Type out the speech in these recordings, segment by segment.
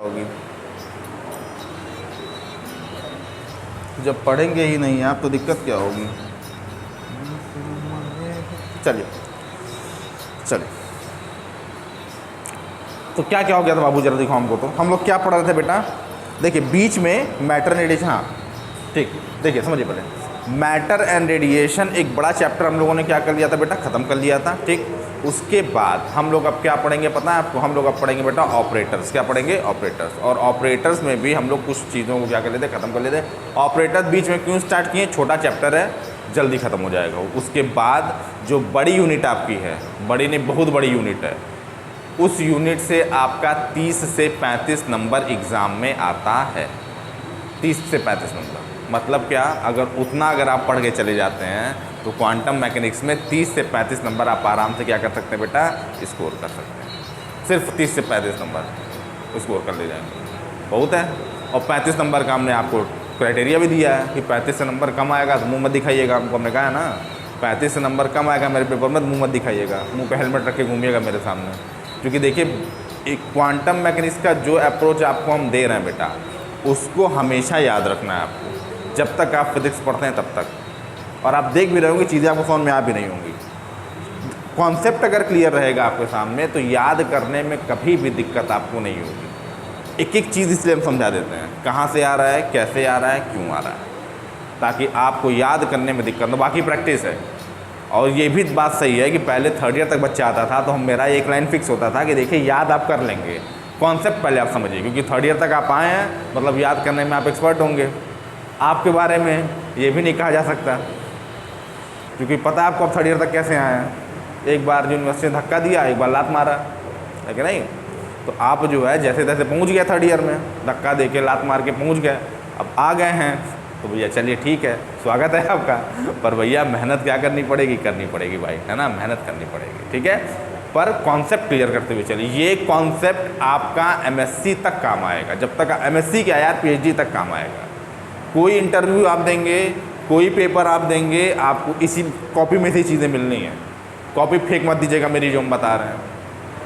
होगी। जब पढ़ेंगे ही नहीं आप तो दिक्कत क्या होगी। चलिए चलिए, तो क्या क्या हो गया था बाबू, जरा दिखाओ हमको। तो हम लोग क्या पढ़ रहे थे बेटा, देखिए बीच में मैटर एंड रेडिएशन, हाँ ठीक, देखिए समझिए पहले मैटर एंड रेडिएशन एक बड़ा चैप्टर हम लोगों ने क्या कर लिया था बेटा, ख़त्म कर लिया था। ठीक, उसके बाद हम लोग अब क्या पढ़ेंगे पता है आपको, हम लोग अब पढ़ेंगे बेटा ऑपरेटर्स। क्या पढ़ेंगे, ऑपरेटर्स। और ऑपरेटर्स में भी हम लोग कुछ चीज़ों को क्या कर लेते, ख़त्म कर लेते। ऑपरेटर बीच में क्यों स्टार्ट किए, छोटा चैप्टर है, जल्दी ख़त्म हो जाएगा। उसके बाद जो बड़ी यूनिट आपकी है, बड़ी नहीं बहुत बड़ी यूनिट है, उस यूनिट से आपका 30 से 35 नंबर एग्ज़ाम में आता है। 30 से 35 नंबर मतलब क्या, अगर आप पढ़ के चले जाते हैं तो क्वांटम मैकेनिक्स में 30 से 35 नंबर आप आराम से क्या कर सकते हैं बेटा, स्कोर कर सकते हैं। सिर्फ 30 से 35 नंबर स्कोर कर ले जाएंगे, बहुत है। और 35 नंबर का हमने आपको क्राइटेरिया भी दिया है कि 35 से नंबर कम आएगा तो मुँह मत दिखाइएगा। हमको हमने कहा है ना, 35 से नंबर कम आएगा मेरे पेपर में, मुँह मत दिखाइएगा, मुँह पे हेलमेट रख के घूमिएगा मेरे सामने। क्योंकि देखिए एक क्वांटम मैकेनिक्स का जो अप्रोच आपको हम दे रहे हैं बेटा, उसको हमेशा याद रखना है आपको, जब तक आप फिजिक्स पढ़ते हैं तब तक। और आप देख भी रहे होंगे चीज़ें आपको समझ में आ भी नहीं होंगी। कॉन्सेप्ट अगर क्लियर रहेगा आपके सामने तो याद करने में कभी भी दिक्कत आपको नहीं होगी। एक एक चीज़ इसलिए हम समझा देते हैं, कहाँ से आ रहा है, कैसे आ रहा है, क्यों आ रहा है, ताकि आपको याद करने में दिक्कत न, बाकी प्रैक्टिस है। और ये भी बात सही है कि पहले 3rd ईयर तक बच्चा आता था तो मेरा एक लाइन फिक्स होता था कि देखिए याद आप कर लेंगे, कॉन्सेप्ट पहले आप समझिए, क्योंकि 3rd ईयर तक आप आए हैं मतलब याद करने में आप एक्सपर्ट होंगे। आपके बारे में ये भी नहीं कहा जा सकता, क्योंकि पता है आपको आप 3rd ईयर तक कैसे आए हैं। एक बार यूनिवर्सिटी ने धक्का दिया, एक बार लात मारा, है कि नहीं। तो आप जो है जैसे तैसे पहुंच गया 3rd ईयर में, धक्का दे के लात मार के पहुंच गए, अब आ गए हैं तो भैया चलिए ठीक है, स्वागत है आपका। पर भैया मेहनत क्या करनी पड़ेगी, करनी पड़ेगी भाई, है ना, मेहनत करनी पड़ेगी, ठीक है। पर कॉन्सेप्ट क्लियर करते हुए चलिए। ये कॉन्सेप्ट आपका MSc तक काम आएगा, जब तक MSc क्या यार PhD तक काम आएगा। कोई इंटरव्यू आप देंगे, कोई पेपर आप देंगे, आपको इसी कॉपी में से चीज़ें मिलनी है। कॉपी फेंक मत दीजिएगा मेरी, जो हम बता रहे हैं,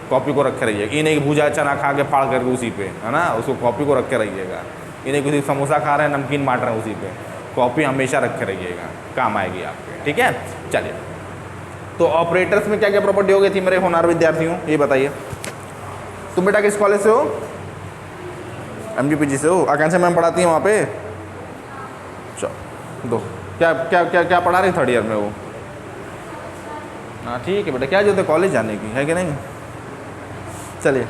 कॉपी को रखे रहिएगा। इन्हें एक भुजा चना खा के फाड़ करके उसी पे, है ना, उसको कॉपी को रखे रहिएगा। इन्हें किसी समोसा खा रहे हैं, नमकीन बांट रहे हैं, उसी पे कॉपी हमेशा रखे रहिएगा, काम आएगी आपके, ठीक है। चलिए, तो ऑपरेटर्स में क्या क्या प्रॉपर्टी हो गई थी मेरे होनहार विद्यार्थियों, ये बताइए। तुम बेटा किस कॉलेज से हो, MGPG से हो, आकांक्षा मैम पढ़ाती हैं वहाँ पे। चलो दो, क्या क्या क्या क्या पढ़ा रही 3rd ईयर में वो, हाँ ठीक है बेटा, क्या जरूरत है कॉलेज जाने की, है कि नहीं। चलिए,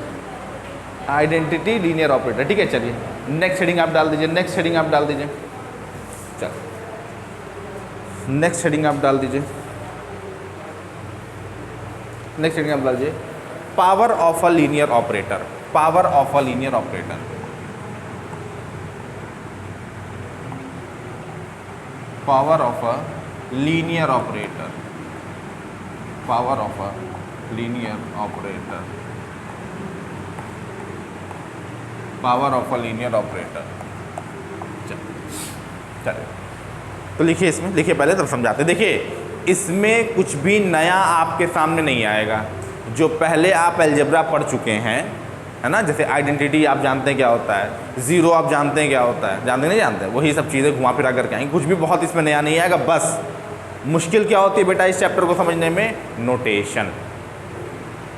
आइडेंटिटी लीनियर ऑपरेटर, ठीक है। चलिए नेक्स्ट हेडिंग आप डाल दीजिए, नेक्स्ट हेडिंग आप डाल दीजिए, चलो नेक्स्ट हेडिंग आप डाल दीजिए, नेक्स्ट हेडिंग आप डाल दीजिए, power of a linear operator. Power of a linear operator, power of a linear operator, power of a linear operator, power of a linear operator. चलिए तो लिखिए, इसमें लिखिए पहले तब समझाते। देखिए इसमें कुछ भी नया आपके सामने नहीं आएगा, जो पहले आप अलजेब्रा पढ़ चुके हैं, है ना। जैसे आइडेंटिटी आप जानते हैं क्या होता है, ज़ीरो आप जानते हैं क्या होता है, जानते नहीं जानते, वही सब चीज़ें घुमा फिरा करके आएंगे। कुछ भी बहुत इसमें नया नहीं आएगा। बस मुश्किल क्या होती है बेटा इस चैप्टर को समझने में, नोटेशन,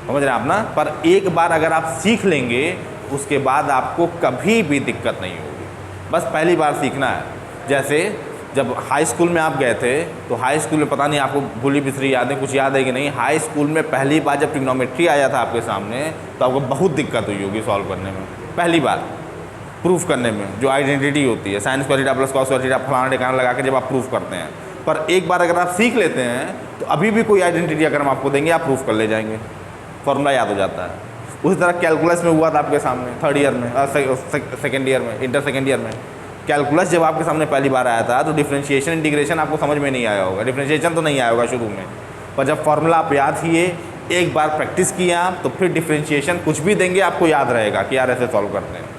समझ रहे हैं आप ना। पर एक बार अगर आप सीख लेंगे उसके बाद आपको कभी भी दिक्कत नहीं होगी, बस पहली बार सीखना है। जैसे जब हाई स्कूल में आप गए थे तो हाई स्कूल में पता नहीं आपको भूली बिसरी यादें कुछ याद है कि नहीं, हाई स्कूल में पहली बार जब ट्रिग्नोमेट्री आया था आपके सामने तो आपको बहुत दिक्कत हुई होगी सॉल्व करने में, पहली बार प्रूफ करने में। जो आइडेंटिटी होती है sine square theta plus cos square theta फलाना ठिकाना लगा के जब आप प्रूफ करते हैं, पर एक बार अगर आप सीख लेते हैं तो अभी भी कोई आइडेंटिटी अगर हम आपको देंगे आप प्रूफ कर ले जाएंगे, फॉर्मूला याद हो जाता है। उसी तरह कैलकुलस में हुआ था आपके सामने 3rd ईयर में, 2nd ईयर में, इंटर 2nd ईयर में। कैलकुलस जब आपके सामने पहली बार आया था तो डिफरेंशिएशन इंटीग्रेशन आपको समझ में नहीं आया होगा, डिफरेंशिएशन तो नहीं आया होगा शुरू में, पर जब फॉर्मूला आप याद किए, एक बार प्रैक्टिस किया तो फिर डिफरेंशिएशन कुछ भी देंगे आपको याद रहेगा कि यार ऐसे सॉल्व करते हैं।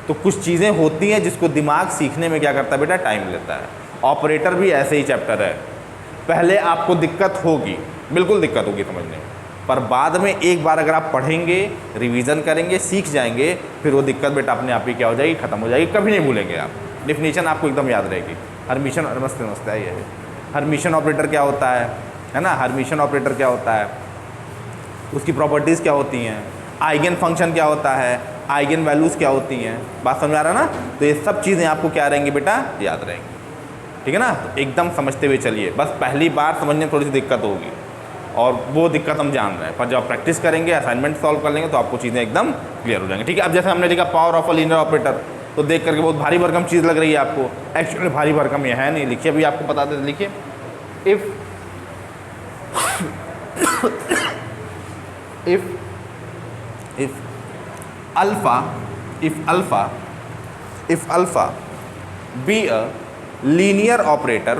तो कुछ चीज़ें होती हैं जिसको दिमाग सीखने में क्या करता है बेटा, टाइम लेता है। ऑपरेटर भी ऐसे ही चैप्टर है, पहले आपको दिक्कत होगी, बिल्कुल दिक्कत होगी समझने में, पर बाद में एक बार अगर आप पढ़ेंगे, रिवीजन करेंगे, सीख जाएंगे, फिर वो दिक्कत बेटा अपने आप ही क्या हो जाएगी, ख़त्म हो जाएगी, कभी नहीं भूलेंगे आप। डिफिनीशन आपको एकदम याद रहेगी। हर्मिशन, नमस्ते नमस्ते, ये है हर्मिशन ऑपरेटर क्या होता है ना, हर्मिशन ऑपरेटर क्या होता है, उसकी प्रॉपर्टीज़ क्या होती हैं, आइगन फंक्शन क्या होता है, आइगन वैल्यूज़ क्या होती हैं, बात समझ आ रहा है ना। तो ये सब चीज़ें आपको क्या रहेंगी बेटा, याद रहेंगी, ठीक है ना। तो एकदम समझते हुए चलिए, बस पहली बार समझने में थोड़ी सी दिक्कत होगी और वो दिक्कत हम जान रहे हैं, पर जब आप प्रैक्टिस करेंगे, असाइनमेंट सॉल्व कर लेंगे तो आपको चीज़ें एकदम क्लियर हो जाएंगी, ठीक है। अब जैसे हमने लिखा power of a linear operator, तो देख करके बहुत भारी भरकम चीज़ लग रही है आपको, एक्चुअली भारी भरकम ये है नहीं। लिखिए, अभी आपको बता देते, लिखिए if alpha be a linear operator,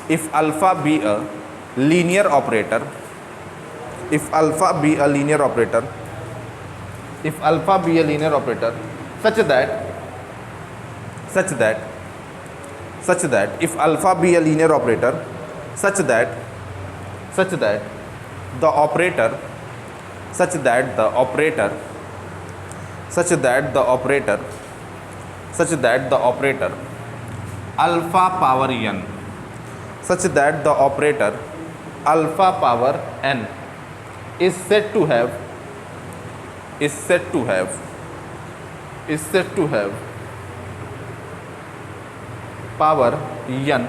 if alpha be a linear operator, if alpha be a linear operator, if alpha be a linear operator such that if alpha be a linear operator such that the operator alpha power n, such that the operator alpha power n is said to have power n,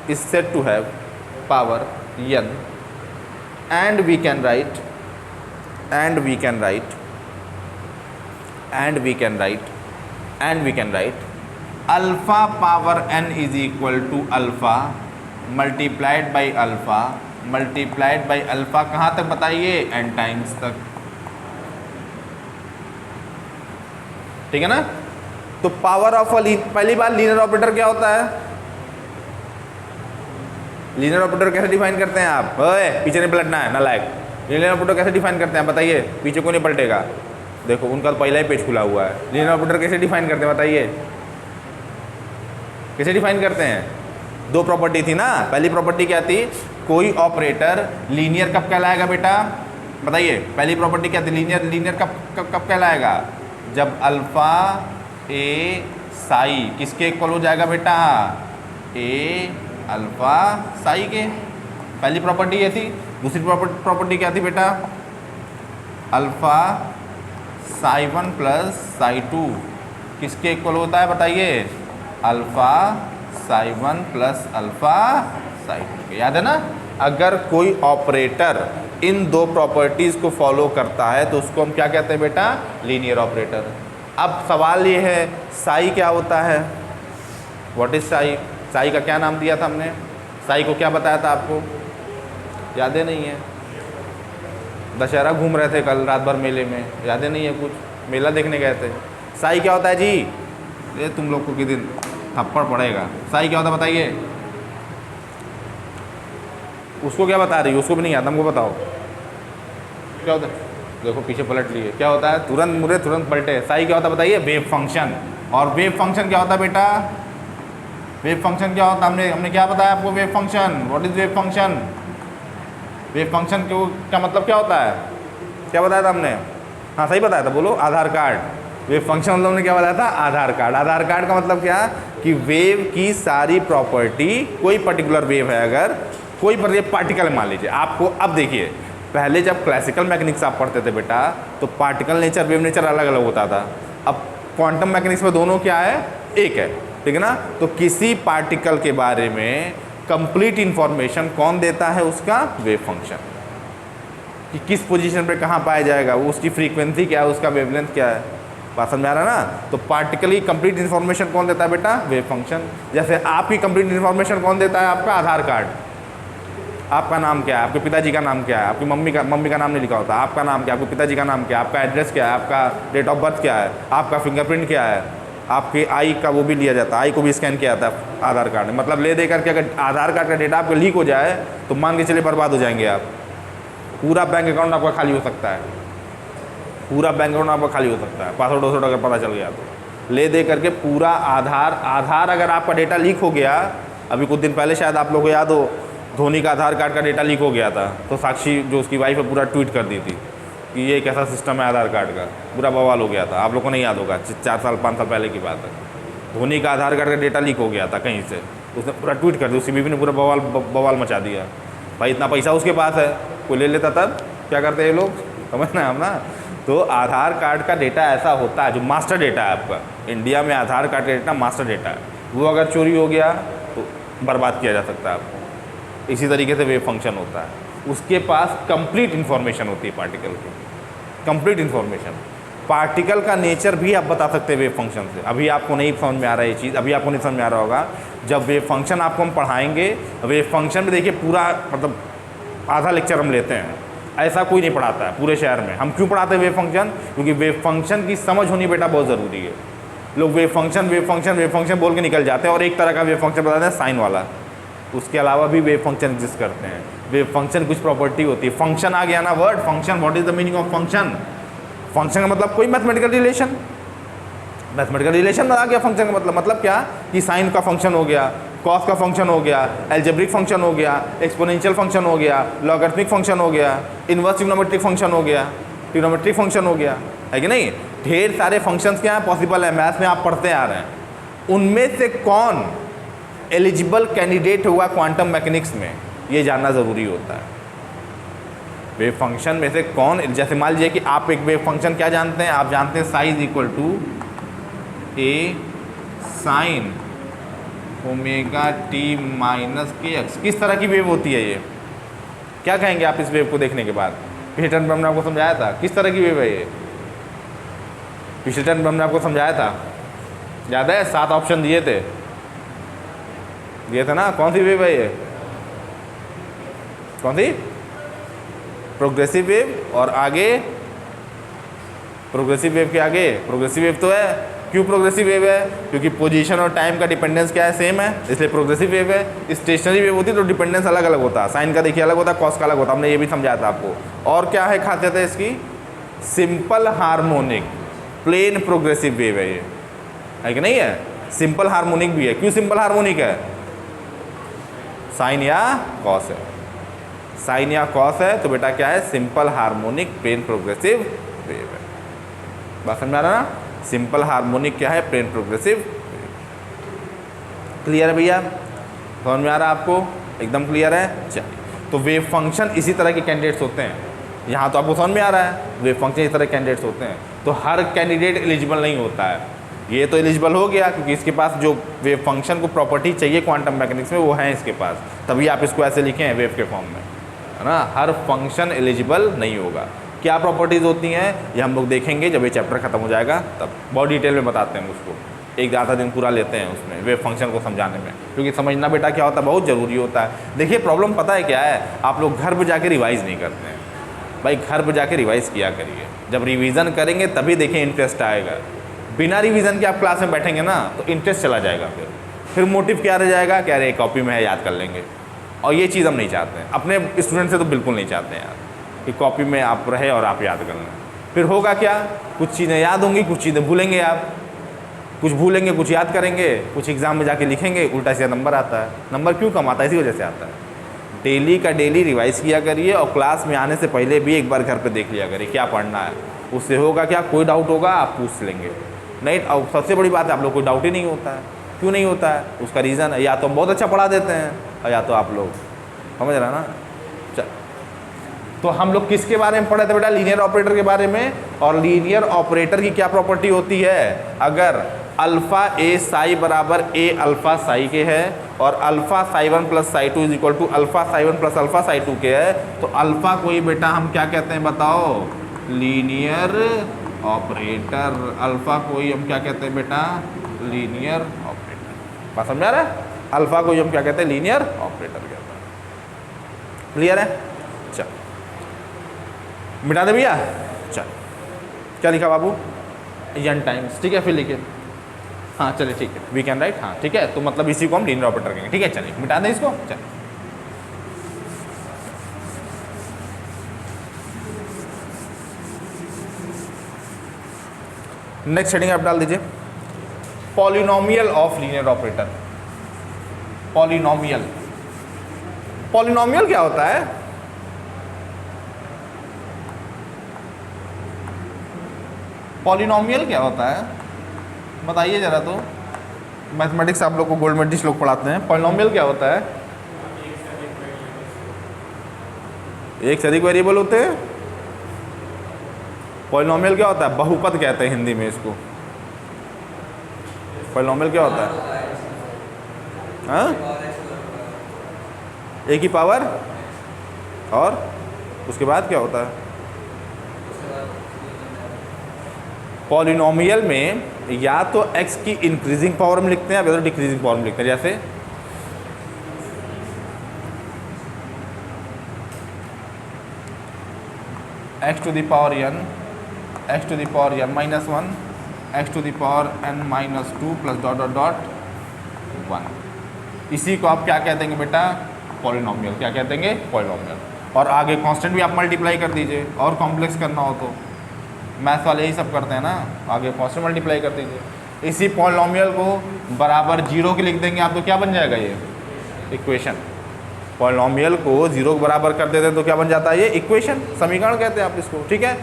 is said to have power n, and we can write alpha power n is equal to alpha multiplied by alpha कहाँ तक बताइए, n times तक, ठीक है ना। तो power of पहली बार linear operator क्या होता है, लीनियर ऑपरेटर कैसे डिफाइन करते हैं आप, ओए पीछे नहीं पलटना है नालायक। लीनियर ऑपरेटर कैसे डिफाइन करते हैं बताइए, पीछे को नहीं पलटेगा, देखो उनका तो पहला ही पेज खुला हुआ है। लीनियर ऑपरेटर कैसे डिफाइन करते हैं बताइए, कैसे डिफाइन करते हैं। दो प्रॉपर्टी थी ना, पहली प्रॉपर्टी क्या थी, कोई ऑपरेटर लीनियर कब कहलाएगा बेटा, बताइए पहली प्रॉपर्टी क्या थी, लीनियर कब कहलाएगा, जब अल्फा ए साई किसके इक्वल हो जाएगा बेटा, ए अल्फा साई के, पहली प्रॉपर्टी ये थी। दूसरी प्रॉपर्टी क्या थी बेटा, अल्फा साई 1 प्लस साई 2 किसके इक्वल होता है बताइए, alpha Sai 1 plus alpha Sai 2, याद है ना। अगर कोई ऑपरेटर इन दो प्रॉपर्टीज़ को फॉलो करता है तो उसको हम क्या कहते हैं बेटा, लीनियर ऑपरेटर। अब सवाल ये है साई क्या होता है, व्हाट इज साई, साई का क्या नाम दिया था हमने, साई को क्या बताया था आपको, यादें नहीं है। दशहरा घूम रहे थे कल रात भर मेले में, यादें नहीं है कुछ, मेला देखने गए थे। साई क्या होता है जी, ये तुम लोग को किसी दिन थप्पड़ पड़ेगा। साई क्या होता है बताइए, उसको क्या बता रही है, उसको भी नहीं आता, हमको बताओ क्या होता है। देखो पीछे पलट लिए, क्या होता है, तुरंत मुरे तुरंत पलटे। साई क्या होता है बताइए, वेव फंक्शन। और वेव फंक्शन क्या होता है बेटा, वेव फंक्शन क्या होता है, हमने क्या बताया आपको, wave function, what is wave function. Wave function का मतलब क्या होता है, क्या बताया था हमने, हाँ सही बताया था, बोलो, आधार कार्ड। वेव फंक्शन मतलब हमने क्या बताया था, आधार कार्ड। आधार कार्ड का मतलब क्या, कि वेव की सारी प्रॉपर्टी, कोई पर्टिकुलर वेव है, अगर कोई पार्टिकल मान लीजिए आपको। अब देखिए, पहले जब क्लासिकल मैकेनिक्स आप पढ़ते थे बेटा, तो पार्टिकल नेचर वेव नेचर अलग अलग होता था। अब क्वांटम मैकेनिक्स में दोनों क्या है, एक है, ठीक है ना। तो किसी पार्टिकल के बारे में कंप्लीट इंफॉर्मेशन कौन देता है, उसका वेव फंक्शन, कि किस पोजीशन पे कहाँ पाया जाएगा, वो उसकी फ्रीक्वेंसी क्या है, उसका वेवलेंथ क्या है, बात समझ आ रहा है ना। तो पार्टिकल की कंप्लीट इन्फॉर्मेशन कौन देता है बेटा, वेव फंक्शन। जैसे आपकी कंप्लीट इन्फॉर्मेशन कौन देता है, आपका आधार कार्ड। आपका नाम क्या है, आपके पिताजी का नाम क्या है, आपकी मम्मी का नाम नहीं लिखा होता, आपका नाम क्या है, आपके पिताजी का नाम क्या है, आपका एड्रेस क्या है, आपका डेट ऑफ बर्थ क्या है, आपका फिंगरप्रिंट क्या है, आपके आई का वो भी लिया जाता है, आई को भी स्कैन किया जाता है आधार कार्ड में। मतलब ले दे करके अगर आधार कार्ड का डेटा आपका लीक हो जाए तो मान के चलिए बर्बाद हो जाएंगे आप, पूरा बैंक अकाउंट आपका खाली हो सकता है, पूरा बैंक अकाउंट आपका खाली हो सकता है, पासवर्ड वासवर्ड अगर पता चल गया तो। ले दे करके पूरा आधार अगर आपका डेटा लीक हो गया, अभी कुछ दिन पहले शायद आप लोगों को याद हो, धोनी का आधार कार्ड का डेटा लीक हो गया था, तो साक्षी जो उसकी वाइफ है पूरा ट्वीट कर दी थी कि ये कैसा सिस्टम है आधार कार्ड का, पूरा बवाल हो गया था। आप लोगों को नहीं याद होगा, 4 साल 5 साल पहले की बात है। धोनी का आधार कार्ड का डेटा लीक हो गया था कहीं से, उसने पूरा ट्वीट कर दिया, उसकी बीवी ने पूरा बवाल मचा दिया। भाई इतना पैसा उसके पास है, कोई ले लेता तब क्या करते हैं ये लोग, समझना हम ना। तो आधार कार्ड का डेटा ऐसा होता है जो मास्टर डेटा है आपका, इंडिया में आधार कार्ड का डेटा मास्टर डेटा है, वो अगर चोरी हो गया तो बर्बाद किया जा सकता है आपको। इसी तरीके से वेव फंक्शन होता है, उसके पास कंप्लीट इन्फॉर्मेशन होती है पार्टिकल की, कंप्लीट इन्फॉर्मेशन। पार्टिकल का नेचर भी आप बता सकते हैं वेव फंक्शन से। अभी आपको नहीं समझ में आ रहा है ये चीज़, अभी आपको नहीं समझ में आ रहा होगा। जब वेव फंक्शन आपको हम पढ़ाएंगे, वेव फंक्शन में देखिए पूरा मतलब आधा लेक्चर हम लेते हैं, ऐसा कोई नहीं पढ़ाता है पूरे शहर में। हम क्यों पढ़ाते हैं वेव फंक्शन? क्योंकि वेव फंक्शन की समझ होनी बेटा बहुत ज़रूरी है। लोग wave function wave function wave function बोल के निकल जाते हैं और एक तरह का वेव फंक्शन बताते हैं साइन वाला। उसके अलावा भी वेव फंक्शन एग्जिस्ट करते हैं। वेव फंक्शन कुछ प्रॉपर्टी होती है। फंक्शन आ गया ना word, function, what is the meaning of function? Function का मतलब कोई मैथमेटिकल रिलेशन, मैथमेटिकल रिलेशन आ गया फंक्शन का मतलब क्या कि साइन का फंक्शन हो गया, कॉस का फंक्शन हो गया, एल्जेब्रिक फंक्शन हो गया, एक्सपोनेंशियल फंक्शन हो गया, लॉगरिथमिक फंक्शन हो गया, इनवर्स ट्रिग्नोमेट्रिक फंक्शन हो गया, ट्रिग्नोमेट्रिक फंक्शन हो गया, है कि नहीं? ढेर सारे फंक्शंस क्या है पॉसिबल है, मैथ्स में आप पढ़ते आ रहे हैं। उनमें से कौन एलिजिबल कैंडिडेट हुआ क्वांटम मैकेनिक्स में, ये जानना ज़रूरी होता है। वेव फंक्शन में से कौन, जैसे मान लीजिए कि आप एक वेव फंक्शन क्या जानते हैं, आप जानते हैं size equal to a sine omega t minus k x. किस तरह की वेव होती है ये, क्या कहेंगे आप इस वेव को देखने के बाद? पिछले टर्म में हमने आपको समझाया था किस तरह की वेव है ये, पिछले टर्म में हमने आपको समझाया था, याद है? 7 ऑप्शन दिए थे ना। कौन सी वेव है ये, कौन सी? Progressive wave. और आगे प्रोग्रेसिव वेव के आगे प्रोग्रेसिव वेव तो है। क्यों प्रोग्रेसिव वेव है? क्योंकि पोजीशन और टाइम का डिपेंडेंस क्या है, सेम है, इसलिए प्रोग्रेसिव वेव है। स्टेशनरी वेव होती तो डिपेंडेंस अलग अलग होता, साइन का देखिए अलग होता, कॉस का अलग होता, हमने ये भी समझाया था आपको। और क्या है खासियत है इसकी? Simple harmonic plane progressive wave है ये, है कि नहीं है? सिंपल हार्मोनिक भी है। क्यों सिंपल हार्मोनिक है? साइन या कॉस है, साइन या कॉस है तो बेटा क्या है? Simple harmonic plane progressive wave है। बात समझ में आ रहा ना? सिंपल हार्मोनिक क्या है? Plane progressive. क्लियर है भैया? समझ में आ रहा है आपको? एकदम क्लियर है। चलिए, तो वेव फंक्शन इसी तरह के कैंडिडेट्स होते हैं। यहाँ तो आपको समझ में आ रहा है, वेव फंक्शन इस तरह के कैंडिडेट्स होते हैं। तो हर कैंडिडेट एलिजिबल नहीं होता है। ये तो एलिजिबल हो गया क्योंकि इसके पास जो वेव फंक्शन को प्रॉपर्टी चाहिए क्वांटम मैकेनिक्स में वो है इसके पास, तभी आप इसको ऐसे लिखे हैं वेव के फॉर्म में, है ना? हर फंक्शन एलिजिबल नहीं होगा। क्या प्रॉपर्टीज़ होती हैं ये हम लोग देखेंगे जब ये चैप्टर खत्म हो जाएगा, तब बहुत डिटेल में बताते हैं उसको। एक आधा दिन पूरा लेते हैं उसमें वेव फंक्शन को समझाने में, क्योंकि समझना बेटा क्या होता है बहुत ज़रूरी होता है। देखिए प्रॉब्लम पता है क्या है, आप लोग घर पर जाके रिवाइज़ नहीं करते हैं। भाई घर पर जाके रिवाइज़ किया करिए, जब रिवीजन करेंगे तभी देखिए इंटरेस्ट आएगा। बिना रिवीजन के आप क्लास में बैठेंगे ना तो इंटरेस्ट चला जाएगा, फिर मोटिव क्या रह जाएगा, क्या रहे कॉपी में है याद कर लेंगे। और ये चीज़ हम नहीं चाहते हैं, अपने स्टूडेंट से तो बिल्कुल नहीं चाहते हैं यार कि कॉपी में आप रहे और आप याद कर लें। फिर होगा क्या, कुछ चीज़ें याद होंगी, कुछ चीज़ें भूलेंगे आप, कुछ भूलेंगे कुछ याद करेंगे, कुछ एग्ज़ाम में जाके लिखेंगे, उल्टा सीधा नंबर आता है। नंबर क्यों कम आता है? इसी वजह से आता है। डेली का डेली रिवाइज़ किया करिए और क्लास में आने से पहले भी एक बार घर पे देख लिया करिए क्या पढ़ना है। उससे होगा क्या, कोई डाउट होगा आप पूछ लेंगे। नहीं, और सबसे बड़ी बात है आप लोग कोई डाउट ही नहीं होता है। क्यों नहीं होता है? उसका रीज़न है या तो हम बहुत अच्छा पढ़ा देते हैं और या तो आप लोग, समझ रहे हैं ना? चल, तो हम लोग किसके बारे में पढ़े थे बेटा? लीनियर ऑपरेटर के बारे में। और लीनियर ऑपरेटर की क्या प्रॉपर्टी होती है? अगर अल्फ़ा ए साई बराबर ए अल्फ़ा साई के है और alpha psi 1 plus psi 2 is equal to alpha psi 1 plus alpha psi 2 के है, तो अल्फ़ा को ही बेटा हम क्या कहते हैं बताओ? Linear operator. अल्फ़ा को ही हम क्या कहते हैं बेटा? Linear operator. बात समझ आ रहा है? अल्फ़ा को ही हम क्या कहते हैं? लीनियर ऑपरेटर कहते हैं। क्लियर है? चल मिटा दे भैया। चल क्या लिखा बाबू? यन टाइम्स, ठीक है फिर लिखे। हाँ चलिए ठीक है, वी कैन राइट। हाँ ठीक है, तो मतलब इसी को हम लीनियर ऑपरेटर कहेंगे। ठीक है चलिए मिटा दें इसको। चल नेक्स्ट हेडिंग आप डाल दीजिए, polynomial of linear operator. Polynomial, polynomial क्या होता है? पॉलिनोमियल क्या होता है बताइए जरा। तो मैथमेटिक्स आप लोग को गोल्ड मेडलिस्ट लोग पढ़ाते हैं, पॉलिनोमियल क्या होता है? एक से अधिक वेरिएबल होते हैं। पॉलिनोमियल क्या होता है? बहुपद कहते हैं हिंदी में इसको। पॉलिनोमियल क्या होता है? हाँ, एक ही पावर, और उसके बाद क्या होता है? पॉलिनोमियल में या तो x की इंक्रीजिंग पावर में लिखते हैं या तो डिक्रीजिंग पावर में लिखते हैं। जैसे x to the power n, x to the power n minus 1, x to the power n minus 2 plus dot dot dot 1। इसी को आप क्या कह देंगे बेटा? पॉलिनोमियल। क्या कह देंगे? पॉलिनोमियल। और आगे कांस्टेंट भी आप मल्टीप्लाई कर दीजिए, और कॉम्प्लेक्स करना हो तो मैथ वाले यही सब करते हैं ना, आगे कांस्टेंट मल्टीप्लाई कर दीजिए। इसी पॉलिनोमियल को बराबर 0 के लिख देंगे आप, तो क्या बन जाएगा? ये इक्वेशन। पॉलिनोमियल को 0 के बराबर कर देते हैं तो क्या बन जाता है? ये इक्वेशन, समीकरण कहते हैं आप इसको। ठीक है,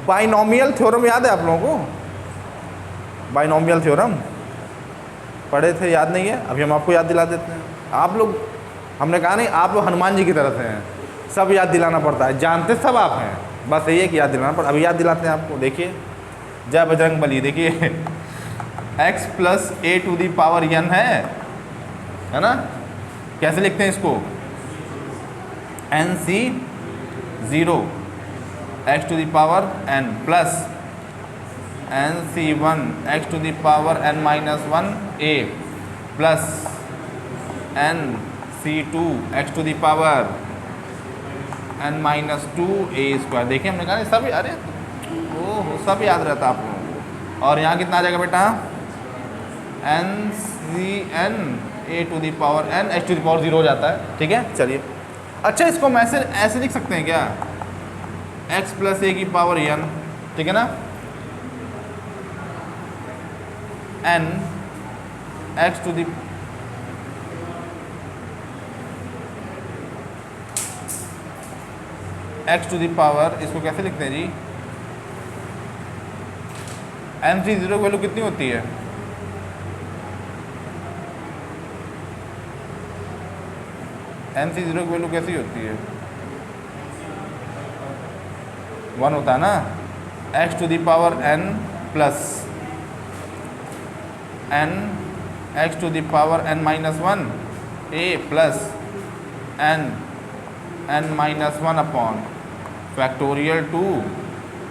बाइनोमियल थ्योरम याद है आप लोगों को? बाइनोमियल थ्योरम पढ़े थे, याद नहीं है? अभी हम आपको याद दिला देते हैं। आप लोग, हमने कहा नहीं, आप लोग हनुमान जी की तरह से हैं, सब याद दिलाना पड़ता है, जानते सब आप हैं, बस यही है कि याद दिलाना पड़ता। अभी याद दिलाते हैं आपको। देखिए, जय बजरंग बली। देखिए x plus a to the power n है ना? कैसे लिखते हैं इसको? nc0 x to the power n plus nc1 x to the power n minus 1 a plus nc2 x to the power n minus 2 a square. देखिए, हमने कहा सब, अरे ओह सब याद रहता आप लोगों को। और यहाँ कितना आ जाएगा बेटा? n a to the power n h to the power 0 हो जाता है। ठीक है, चलिए। अच्छा, इसको हम ऐसे लिख सकते हैं क्या? x प्लस ए की पावर n, ठीक है ना, n x to the x to the power, इसको कैसे लिखते हैं जी? nc0 की वैल्यू कितनी होती है? nc0 की वैल्यू कैसी होती है? 1 होता है ना। x to the power n plus n x to the power n minus 1 a plus n minus 1 upon factorial 2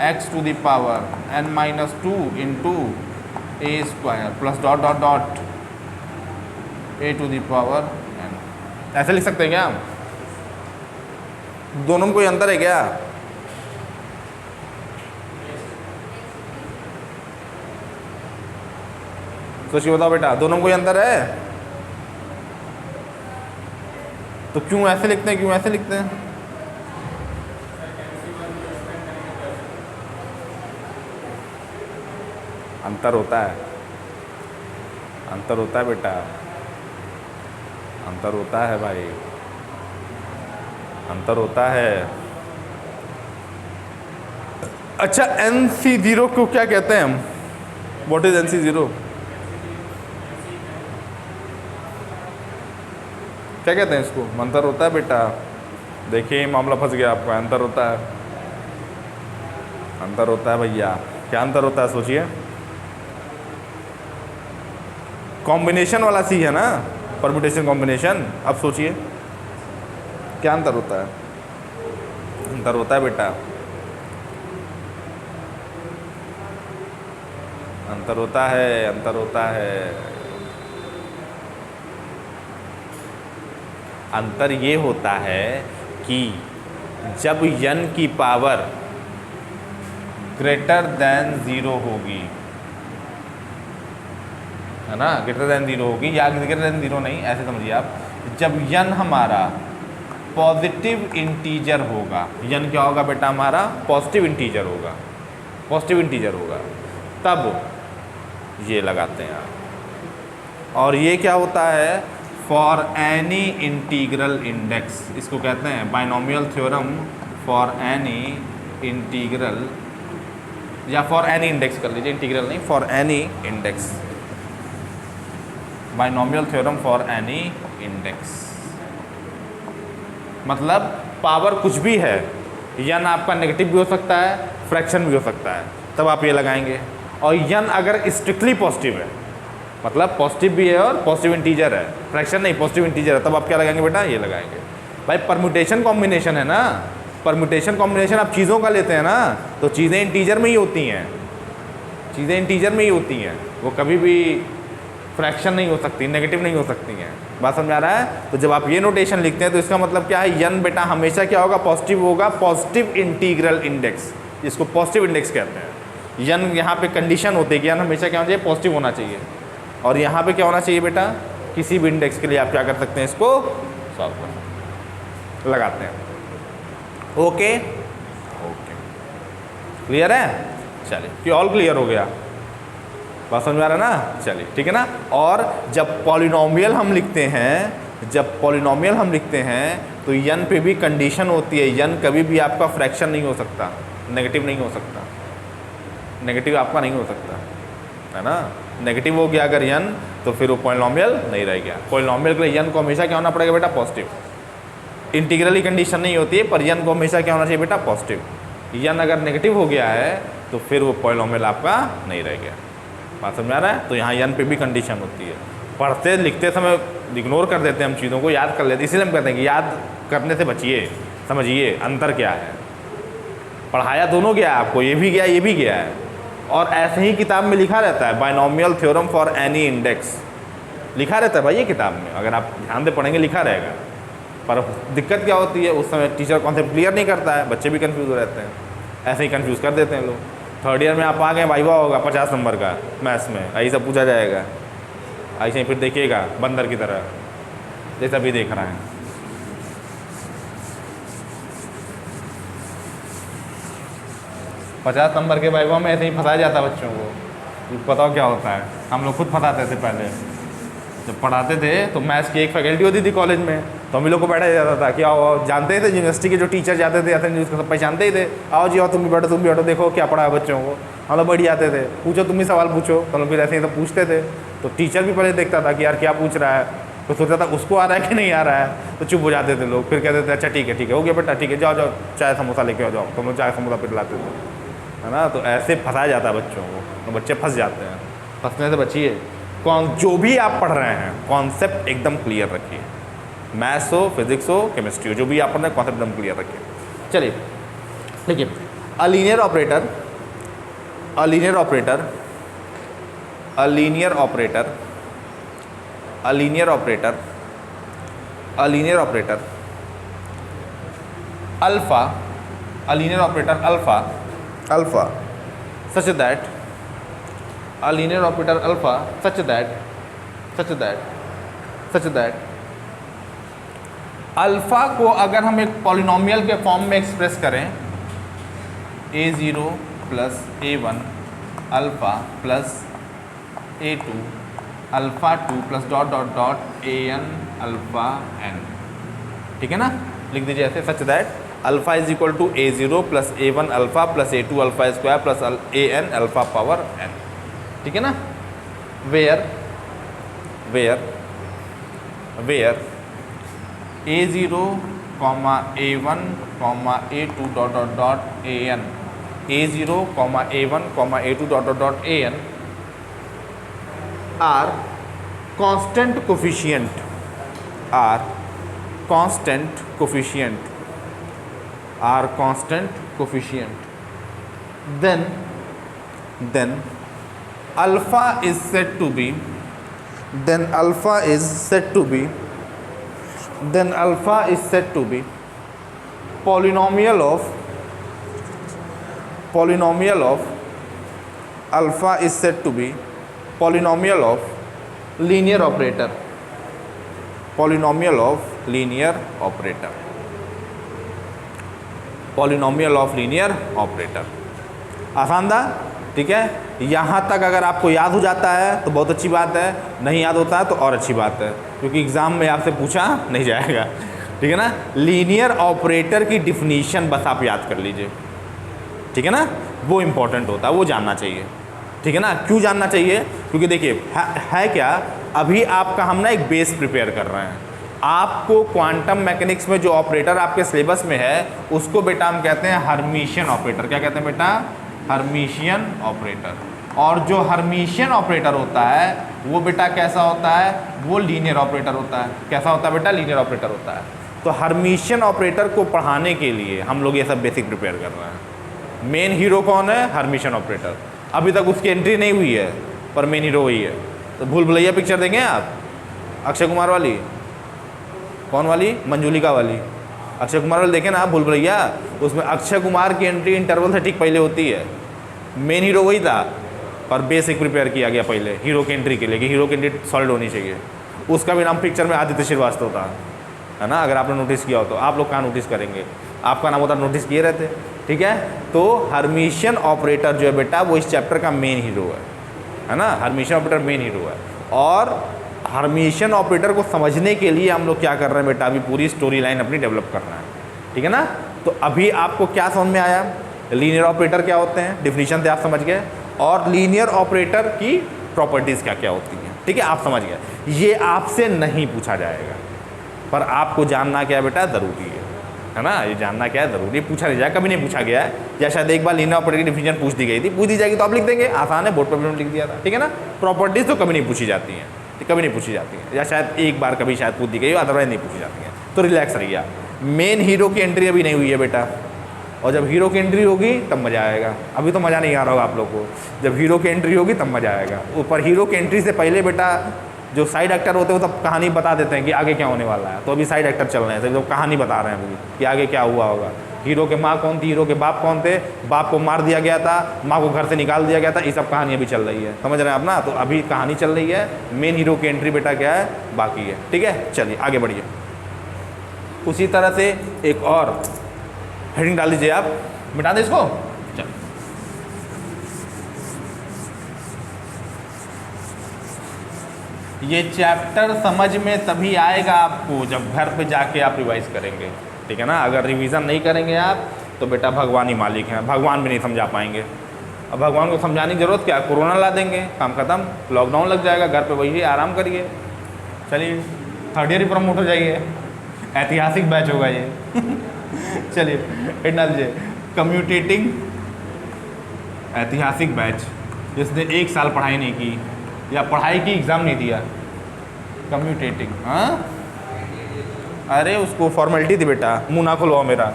x to the power n minus 2 into a square plus dot dot dot a to the power n। ऐसे लिख सकते हैं क्या? दोनों में कोई अंतर है क्या? सोचिए, बताओ बेटा, दोनों में कोई अंतर है? तो क्यों ऐसे लिखते हैं, क्यों ऐसे लिखते हैं? अंतर होता है, अंतर होता है बेटा, अंतर होता है भाई, अंतर होता है। अच्छा, nc0 को क्या कहते हैं हम? What is nc0? क्या कहते हैं इसको? अंतर होता है बेटा। देखिए, मामला फंस गया आपका। अंतर होता है, अंतर होता है भैया। क्या अंतर होता है? सोचिए, कॉम्बिनेशन वाला सी है ना, परम्यूटेशन कॉम्बिनेशन। अब सोचिए क्या अंतर होता है? अंतर होता है बेटा, अंतर होता है, अंतर होता है। अंतर ये होता है कि जब n की पावर ग्रेटर देन 0 होगी, है ना, ग्रेटर देन 0 होगी, या ग्रेटर देन 0 नहीं, ऐसे समझिए आप, जब n हमारा पॉजिटिव इंटीजर होगा। n क्या होगा बेटा? हमारा पॉजिटिव इंटीजर होगा, पॉजिटिव इंटीजर होगा, तब ये लगाते हैं आप। और ये क्या होता है? फॉर एनी इंटीग्रल इंडेक्स, इसको कहते हैं binomial theorem for any integral, या फॉर एनी इंडेक्स कर लीजिए, इंटीग्रल नहीं, for any index, binomial theorem for any index. मतलब पावर कुछ भी है, यन आपका नेगेटिव भी हो सकता है, फ्रैक्शन भी हो सकता है, तब आप ये लगाएंगे। और यन अगर स्ट्रिक्टली पॉजिटिव है, मतलब पॉजिटिव भी है और पॉजिटिव इंटीजर है, फ्रैक्शन नहीं पॉजिटिव इंटीजर है, तब आप क्या लगाएंगे बेटा, ये लगाएंगे। भाई परम्यूटेशन कॉम्बिनेशन है ना, परम्यूटेशन कॉम्बिनेशन आप चीज़ों का लेते हैं ना, तो चीज़ें इंटीजर में ही होती हैं, चीज़ें इंटीजर में ही होती हैं, वो कभी भी फ्रैक्शन नहीं हो सकती, नेगेटिव नहीं हो सकती हैं। बात समझ आ रहा है? तो जब आप ये नोटेशन लिखते हैं तो इसका मतलब क्या है, यन बेटा हमेशा क्या होगा, पॉजिटिव होगा, पॉजिटिव इंटीग्रल इंडेक्स, इसको पॉजिटिव इंडेक्स कहते हैं। यन यहाँ पे कंडीशन होती है कि यन हमेशा क्या होना चाहिए, पॉजिटिव होना चाहिए। और यहाँ पे क्या होना चाहिए बेटा, किसी भी इंडेक्स के लिए आप क्या कर सकते हैं, इसको सॉल्व कर सकते हैं, लगाते हैं। ओके ओके, क्लियर है? चलिए, कि ऑल क्लियर हो गया, बात समझ में आ रहा है ना? चलिए ठीक है ना। और जब पॉलिनोमियल हम लिखते हैं, जब पॉलिनोमियल हम लिखते हैं तो यन पे भी कंडीशन होती है, यन कभी भी आपका फ्रैक्शन नहीं हो सकता, नेगेटिव नहीं हो सकता, नेगेटिव आपका नहीं हो सकता, है ना। नेगेटिव हो गया अगर यन, तो फिर वो पॉलिनोमियल नहीं रह गया। पॉलिनोमियल के लिए यन को हमेशा क्या होना पड़ेगा बेटा, पॉजिटिव। इंटीग्रली कंडीशन नहीं होती है, पर यन को हमेशा क्या होना चाहिए बेटा, पॉजिटिव। यन अगर नेगेटिव हो गया है तो फिर वो पॉलिनोमियल आपका नहीं रह गया। बात समझ आ रहा है? तो यहाँ यन पे भी कंडीशन होती है। पढ़ते लिखते समय इग्नोर कर देते हैं हम चीज़ों को, याद कर लेते, इसलिए हम कहते हैं कि याद करने से बचिए, समझिए अंतर क्या है। पढ़ाया दोनों गया आपको, ये भी गया, ये भी गया है, और ऐसे ही किताब में लिखा रहता है, binomial theorem for any index लिखा रहता है भाई, ये किताब में अगर आप ध्यान से पढ़ेंगे लिखा रहेगा। पर दिक्कत क्या होती है, उस समय टीचर कॉन्सेप्ट क्लियर नहीं करता है, बच्चे भी कन्फ्यूज़ हो रहते हैं, ऐसे ही कन्फ्यूज़ कर देते हैं लोग। थर्ड ईयर में आप आ गए, वाइवा होगा 50 नंबर का मैथ्स में, ऐसे सब पूछा जाएगा, ऐसे ही फिर देखिएगा बंदर की तरह, जैसा भी देख रहे हैं। पचास नंबर के वाइवा में ऐसे ही फंसाया जाता है बच्चों को। बताओ क्या होता है, हम लोग खुद फंसाते थे पहले जब पढ़ाते थे। तो मैथ्स की एक फैकल्टी होती थी कॉलेज में, तो हम लोग को बैठा जाता था कि आओ, जानते थे यूनिवर्सिटी के जो टीचर जाते थे ऐसे न्यूज़ को सब पहचानते ही थे, आओ जी आओ तुम भी बैठो, तुम भी बैठो, देखो क्या पढ़ा है बच्चों को। हम लोग बढ़ जाते थे, पूछो तुम भी सवाल पूछो, तो हम लोग फिर ऐसे ही तो पूछते थे। तो टीचर भी पहले देखता था कि यार क्या पूछ रहा है, तो सोचता था उसको आ रहा है कि नहीं आ रहा है, तो चुप हो जाते थे लोग। फिर कहते थे अच्छा ठीक है हो गया बेटा, ठीक है जाओ जाओ चाय समोसा लेके आ जाओ, तो हम लोग चाय समोसा फिर लाते थे, है ना। तो ऐसे फंसाया जाता है बच्चों को, तो बच्चे फंस जाते हैं। फंसने से बचिए। जो भी आप पढ़ रहे हैं कॉन्सेप्ट एकदम क्लियर रखिए, मैथ्स हो, फिजिक्स हो, केमिस्ट्री हो, जो भी आप पढ़ रहे हैं कॉन्सेप्ट एकदम क्लियर रखिए। चलिए देखिए, a linear operator, a linear operator, a linear operator, a linear operator, a linear operator alpha, a linear operator alpha, alpha such that, a linear operator alpha such that alpha को अगर हम एक पॉलिनोमियल के फॉर्म में एक्सप्रेस करें, a0 plus a1 alpha plus a2 alpha 2 plus dot dot dot an alpha n, ठीक है ना। लिख दीजिए ऐसे, such that alpha is equal to a0 plus a1 alpha plus a2 alpha square plus an alpha power n, ठीक है ना। Where a0 comma a1 comma a2 dot dot dot an, a0 comma a1 comma a2 dot dot dot an are constant coefficient, are constant coefficient, are constant coefficient, then alpha is said to be, then alpha is said to be, then alpha is said to be polynomial of, polynomial of alpha is said to be polynomial of linear operator, polynomial of linear operator, polynomial of linear operator। आसान था, ठीक है, यहाँ तक अगर आपको याद हो जाता है तो बहुत अच्छी बात है, नहीं याद होता है तो और अच्छी बात है, क्योंकि एग्ज़ाम में आपसे पूछा नहीं जाएगा। ठीक है ना, लीनियर ऑपरेटर की डिफिनीशन बस आप याद कर लीजिए, ठीक है ना, वो इम्पोर्टेंट होता है, वो जानना चाहिए। ठीक है ना, क्यों जानना चाहिए? क्योंकि देखिए है क्या, अभी आपका हम ना एक बेस प्रिपेयर कर रहे हैं। आपको क्वांटम मैकेनिक्स में जो ऑपरेटर आपके सिलेबस में है उसको बेटा हम कहते हैं हर्मिशियन ऑपरेटर। क्या कहते हैं बेटा? Hermitian operator. और जो हर्मिशियन ऑपरेटर होता है वो बेटा कैसा होता है? वो लीनियर ऑपरेटर होता है। कैसा होता है बेटा? लीनियर ऑपरेटर होता है। तो हर्मिशियन ऑपरेटर को पढ़ाने के लिए हम लोग ये सब बेसिक प्रिपेयर कर रहे हैं। मेन हीरो कौन है? Hermitian operator. अभी तक उसकी एंट्री नहीं हुई है पर मेन हीरो वही है। तो भूल भुलैया पिक्चर देंगे आप, अक्षय कुमार वाली, कौन वाली? मंजुलिका वाली। अक्षय कुमार वाली देखें ना आप, भूल भुलैया, उसमें अक्षय कुमार की एंट्री इंटरवल से ठीक पहले होती है। मेन हीरो वही था पर बेसिक प्रिपेयर किया गया पहले हीरो की एंट्री के लिए कि हीरो की एंट्री सॉलिड होनी चाहिए। उसका भी नाम पिक्चर में आदित्य श्रीवास्तव था, है ना, अगर आपने नोटिस किया हो तो। आप लोग कहाँ नोटिस करेंगे, आपका नाम होता नोटिस किए रहते। ठीक है, तो हर्मिशियन ऑपरेटर जो है बेटा वो इस चैप्टर का मेन हीरो है ना, हर्मिशियन ऑपरेटर मेन हीरो है। और हर्मिशियन ऑपरेटर को समझने के लिए हम लोग क्या कर रहे हैं बेटा, अभी पूरी स्टोरी लाइन अपनी डेवलप करना है। ठीक है ना, तो अभी आपको क्या समझ में आया? लीनियर ऑपरेटर क्या होते हैं, डिफिनीशन से आप समझ गए, और लीनियर ऑपरेटर की प्रॉपर्टीज़ क्या क्या होती हैं। ठीक है, आप समझ गए। ये आपसे नहीं पूछा जाएगा पर आपको जानना क्या है बेटा, ज़रूरी है ना, ये जानना क्या है ज़रूरी, पूछा नहीं जाएगा, कभी नहीं पूछा गया है। या शायद एक बार लीनियर ऑपरेटर की डिफिनीशन पूछ दी गई थी, पूछ दी जाएगी तो आप लिख देंगे, आसान है, बोर्ड पर भी लिख दिया था। ठीक है ना, प्रॉपर्टीज़ तो कभी नहीं पूछी जाती हैं, कभी नहीं पूछी जाती हैं, या शायद एक बार कभी शायद पूछ दी गई हो, अदरवाइज नहीं पूछी जाती हैं। तो रिलैक्स रहिए आप। मेन हीरो की एंट्री अभी नहीं हुई है बेटा, और जब हीरो की एंट्री होगी तब मज़ा आएगा। अभी तो मज़ा नहीं आ रहा होगा आप लोग को, जब हीरो की एंट्री होगी तब मज़ा आएगा। ऊपर हीरो की एंट्री से पहले बेटा जो साइड एक्टर होते हैं वो तब कहानी बता देते हैं कि आगे क्या होने वाला है। तो अभी साइड एक्टर चल रहे हैं तो कहानी बता रहे हैं अभी कि आगे क्या हुआ होगा। हीरो के माँ कौन थी, हीरो के बाप कौन थे, बाप को मार दिया गया था, माँ को घर से निकाल दिया गया था, ये सब कहानी अभी चल रही है, समझ रहे हैं आप ना। तो अभी कहानी चल रही है, मेन हीरो की एंट्री बेटा क्या है, बाकी है। ठीक है, चलिए आगे बढ़िए। उसी तरह से एक और हेडिंग डाल दीजिए आप, मिटा दें इसको। चल, ये चैप्टर समझ में तभी आएगा आपको जब घर पे जाके आप रिवाइज करेंगे। ठीक है ना, अगर रिवीजन नहीं करेंगे आप तो बेटा भगवान ही मालिक हैं, भगवान भी नहीं समझा पाएंगे। अब भगवान को समझाने की ज़रूरत क्या, कोरोना ला देंगे, काम खत्म, लॉकडाउन लग जाएगा, घर पे बैठिए आराम करिए। चलिए थर्ड ईयर ही प्रमोट हो जाइए, ऐतिहासिक बैच होगा ये। चलिए डाल दीजिए, कम्यूटेटिंग ऐतिहासिक बैच, जिसने 1 साल पढ़ाई नहीं की या पढ़ाई की एग्ज़ाम नहीं दिया। कम्यूटेटिंग, हाँ, अरे उसको फॉर्मेलिटी थी बेटा, मुँह ना खुलवाओ मेरा।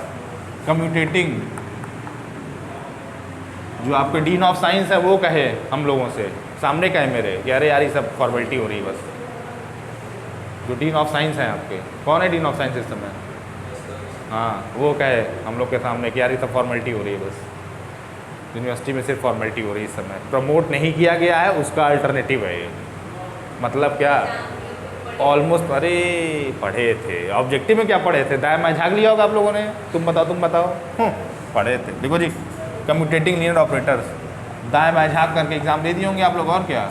कम्यूटेटिंग, जो आपके डीन ऑफ साइंस है वो कहे हम लोगों से, सामने कहे मेरे कि अरे यार ये सब फॉर्मेलिटी हो रही है बस। जो डीन ऑफ साइंस हैं आपके, कौन है डीन ऑफ साइंस इस समय? हाँ, वो कहे हम लोग के सामने कि यार ये सब फॉर्मेलिटी हो रही है बस, यूनिवर्सिटी में सिर्फ फॉर्मेलिटी हो रही है इस समय, प्रमोट नहीं किया गया है, उसका अल्टरनेटिव है ये। मतलब क्या, ऑलमोस्ट, अरे पढ़े थे ऑब्जेक्टिव में, क्या पढ़े थे, दाएं बाएं झाग लिया होगा आप लोगों ने, तुम बताओ। पढ़े थे, देखो जी, कम्यूटेटिंग लीनियर ऑपरेटर्स, दाएं बाएं झाग करके एग्जाम दे दिए होंगे आप लोग, और क्या।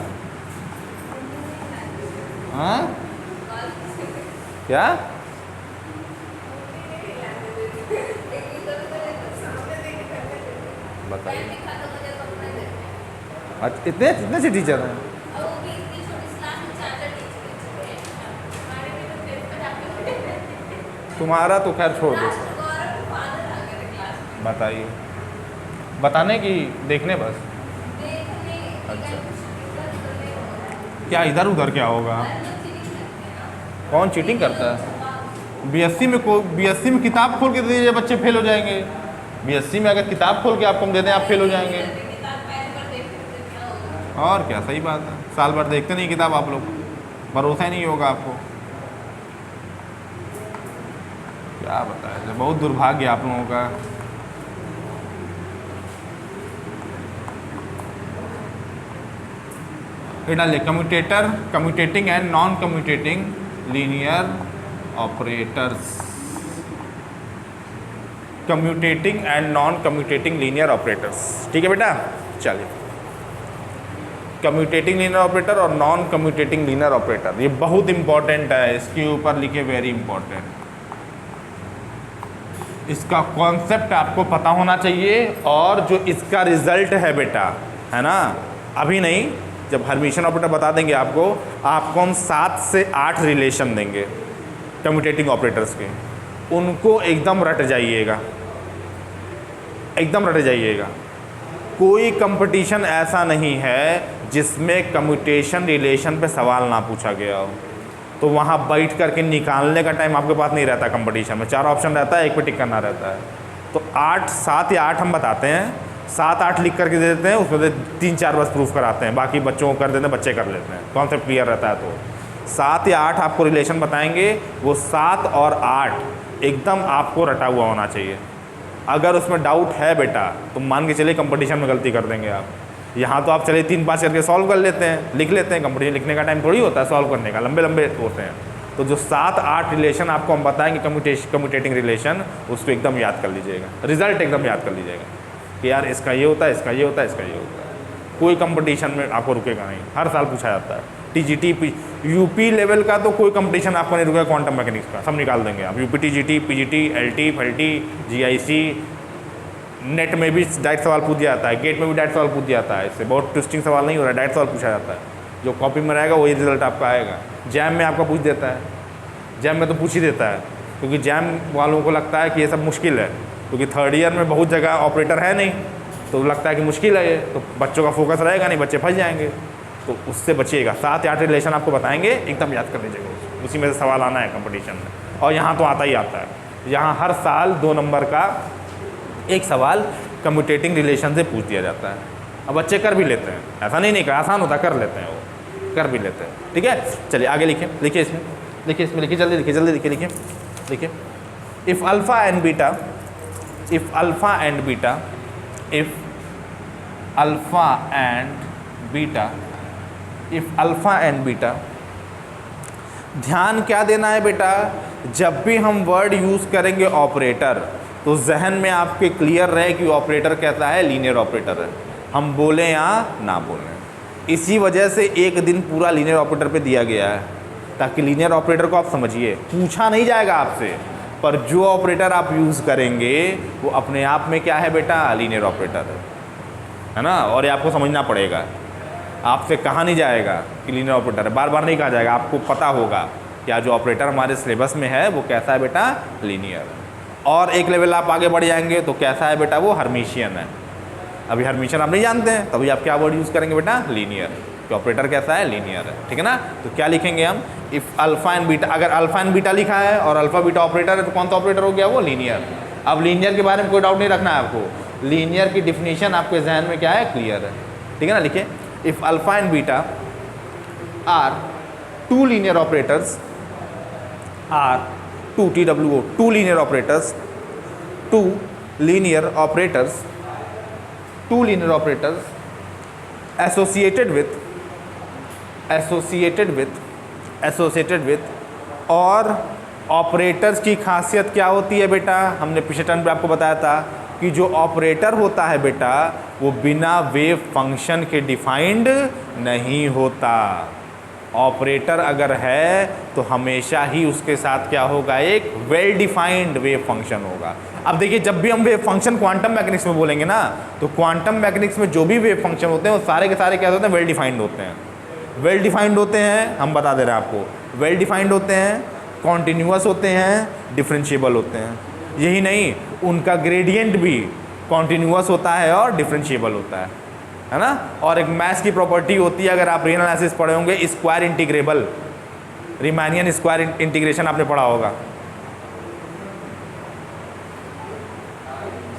हाँ क्या, बताइए। अच्छा, इतने से टीचर हैं? तुम्हारा तो खैर छोड़ दो, बताइए, बताने की, देखने बस। अच्छा, क्या इधर उधर क्या होगा, कौन चीटिंग करता है? बीएससी में किताब खोल के दे दीजिए, बच्चे फेल हो जाएंगे। बीएससी में अगर किताब खोल के आपको हम दे दें, आप फेल हो जाएंगे। और क्या, सही बात है, साल भर देखते नहीं किताब आप लोग, भरोसा ही नहीं होगा आपको। क्या बताया, बहुत दुर्भाग्य आप लोगों का। ये डालिए, commutator, commutating and non commutating linear operators, commutating and non commutating linear operators. ठीक है बेटा, चलिए कम्यूटेटिंग लीनियर ऑपरेटर और नॉन कम्यूटेटिंग लीनियर ऑपरेटर, ये बहुत इंपॉर्टेंट है, इसके ऊपर लिखे वेरी इंपॉर्टेंट। इसका कॉन्सेप्ट आपको पता होना चाहिए और जो इसका रिजल्ट है बेटा, है ना, अभी नहीं, जब हर्मिशियन ऑपरेटर बता देंगे आपको हम 7 से 8 रिलेशन देंगे कम्यूटेटिंग ऑपरेटर्स के, उनको एकदम रट जाइएगा, एकदम रट जाइएगा। कोई कंपटीशन ऐसा नहीं है जिसमें कम्यूटेशन रिलेशन पे सवाल ना पूछा गया हो, तो वहाँ बैठ करके निकालने का टाइम आपके पास नहीं रहता। कंपटीशन में 4 ऑप्शन रहता है, एक पे टिक करना रहता है। तो 8, 7 या 8 हम बताते हैं, 7, 8 लिख करके दे देते हैं, उसमें से 3-4 बस प्रूफ कराते हैं, बाकी बच्चों को कर देते हैं, बच्चे कर लेते हैं, कॉन्सेप्ट क्लियर रहता है। तो 7 या 8 आपको रिलेशन बताएंगे, वो 7 और 8 एकदम आपको रटा हुआ होना चाहिए। अगर उसमें डाउट है बेटा तो मान के चलिए कंपटीशन में गलती कर देंगे आप। यहाँ तो आप चलिए 3-5 करके सॉल्व कर लेते हैं, लिख लेते हैं, कंपटीशन लिखने का टाइम थोड़ी होता है सॉल्व करने का, लंबे लंबे होते हैं। तो जो 7-8 रिलेशन आपको हम बताएंगे कम्यूटेटिंग रिलेशन, उसको एकदम याद कर लीजिएगा, रिजल्ट एकदम याद कर लीजिएगा कि यार इसका ये होता है, इसका ये होता है, इसका ये होता है। कोई कंपटीशन में आपको रुकेगा नहीं, हर साल पूछा जाता है। TGT यूपी लेवल का तो कोई कंपटीशन आपको नहीं रुकेगा, क्वांटम मैकेनिक्स का सब निकाल देंगे आप। UP TGT, PGT, LT, FLT, GIC, net में भी डायरेक्ट सवाल पूछ दिया जाता है, गेट में भी डायरेक्ट सवाल पूछ दिया जाता है। इससे बहुत ट्विस्टिंग सवाल नहीं हो रहा है, डायरेक्ट सवाल पूछा जाता है। जो कॉपी में रहेगा वही रिजल्ट आपका आएगा। जैम में आपका पूछ देता है, जैम में तो पूछ ही देता है, क्योंकि जैम वालों को लगता है कि ये सब मुश्किल है, क्योंकि 3rd ईयर में बहुत जगह ऑपरेटर है नहीं, तो लगता है कि मुश्किल है ये, तो बच्चों का फोकस रहेगा नहीं, बच्चे फंस जाएंगे, तो उससे बचिएगा। 7 या 8 रिलेशन आपको बताएंगे, एकदम याद कर लीजिएगा, उसी में से सवाल आना है कंपटीशन में। और यहाँ तो आता ही आता है, यहाँ हर साल 2 नंबर का एक सवाल कम्यूटेटिंग रिलेशन से पूछ दिया जाता है। अब बच्चे कर भी लेते हैं, ऐसा नहीं कि आसान होता, कर लेते हैं, वो कर भी लेते हैं। ठीक है, चलिए आगे लिखिए, लिखिए इसमें, लिखिए इसमें, लिखिए जल्दी, लिखिए जल्दी, लिखिए, लिखिए, लिखिए। If alpha and beta, if alpha and beta, if alpha and beta, if alpha and beta. ध्यान क्या देना है बेटा, जब भी हम वर्ड यूज़ करेंगे ऑपरेटर, तो जहन में आपके क्लियर रहे कि ऑपरेटर कैसा है, लीनियर ऑपरेटर है, हम बोलें या ना बोलें। इसी वजह से एक दिन पूरा लीनियर ऑपरेटर पे दिया गया है, ताकि लीनियर ऑपरेटर को आप समझिए। पूछा नहीं जाएगा आपसे, पर जो ऑपरेटर आप यूज़ करेंगे वो अपने आप में क्या है बेटा, लीनियर ऑपरेटर है ना। और ये आपको समझना पड़ेगा, आपसे कहा नहीं जाएगा कि लीनियर ऑपरेटर है, बार बार नहीं कहा जाएगा, आपको पता होगा क्या जो ऑपरेटर हमारे सिलेबस में है वो कैसा है बेटा, लीनियर। और एक लेवल आप आगे बढ़ जाएंगे तो कैसा है बेटा, वो हर्मिशियन है। अभी हर्मिशियन आप नहीं जानते हैं, तभी आप क्या वर्ड यूज़ करेंगे बेटा, लीनियर, कि ऑपरेटर कैसा है, लीनियर है। ठीक है ना, तो क्या लिखेंगे हम, इफ़ अल्फ़ा एंड बीटा। अगर अल्फ़ा एंड बीटा लिखा है और अल्फ़ा बीटा ऑपरेटर है तो कौन सा ऑपरेटर हो गया, वो लीनियर। अब लीनियर के बारे में कोई डाउट नहीं रखना है आपको, लीनियर की डिफिनीशन आपके जहन में क्या है, क्लियर है। ठीक है ना, लिखिए, if alpha and beta are 2 linear operators, are 2 TWO, 2 linear operators, 2 linear operators, 2 linear operators associated with, और ऑपरेटर्स की खासियत क्या होती है बेटा, हमने पिछले टर्म पे आपको बताया था कि जो ऑपरेटर होता है बेटा वो बिना वेव फंक्शन के डिफाइंड नहीं होता। ऑपरेटर अगर है तो हमेशा ही उसके साथ क्या होगा, एक वेल डिफाइंड वेव फंक्शन होगा। अब देखिए, जब भी हम वेव फंक्शन क्वांटम मैकेनिक्स में बोलेंगे ना, तो क्वांटम मैकेनिक्स में जो भी वेव फंक्शन होते हैं वो सारे के सारे क्या होते हैं, वेल डिफाइंड होते हैं। वेल डिफाइंड होते हैं, हम बता दे रहे हैं आपको, वेल डिफाइंड होते हैं, कॉन्टिन्यूअस होते हैं, डिफरेंशिएबल होते हैं। यही नहीं, उनका ग्रेडियंट भी कॉन्टिन्यूअस होता है और डिफरेंशिएबल होता है ना। और एक मैथ्स की प्रॉपर्टी होती है, अगर आप रीजनल एनालिसिस पढ़े होंगे, स्क्वायर इंटीग्रेबल, रीमानियन स्क्वायर इंटीग्रेशन आपने पढ़ा होगा,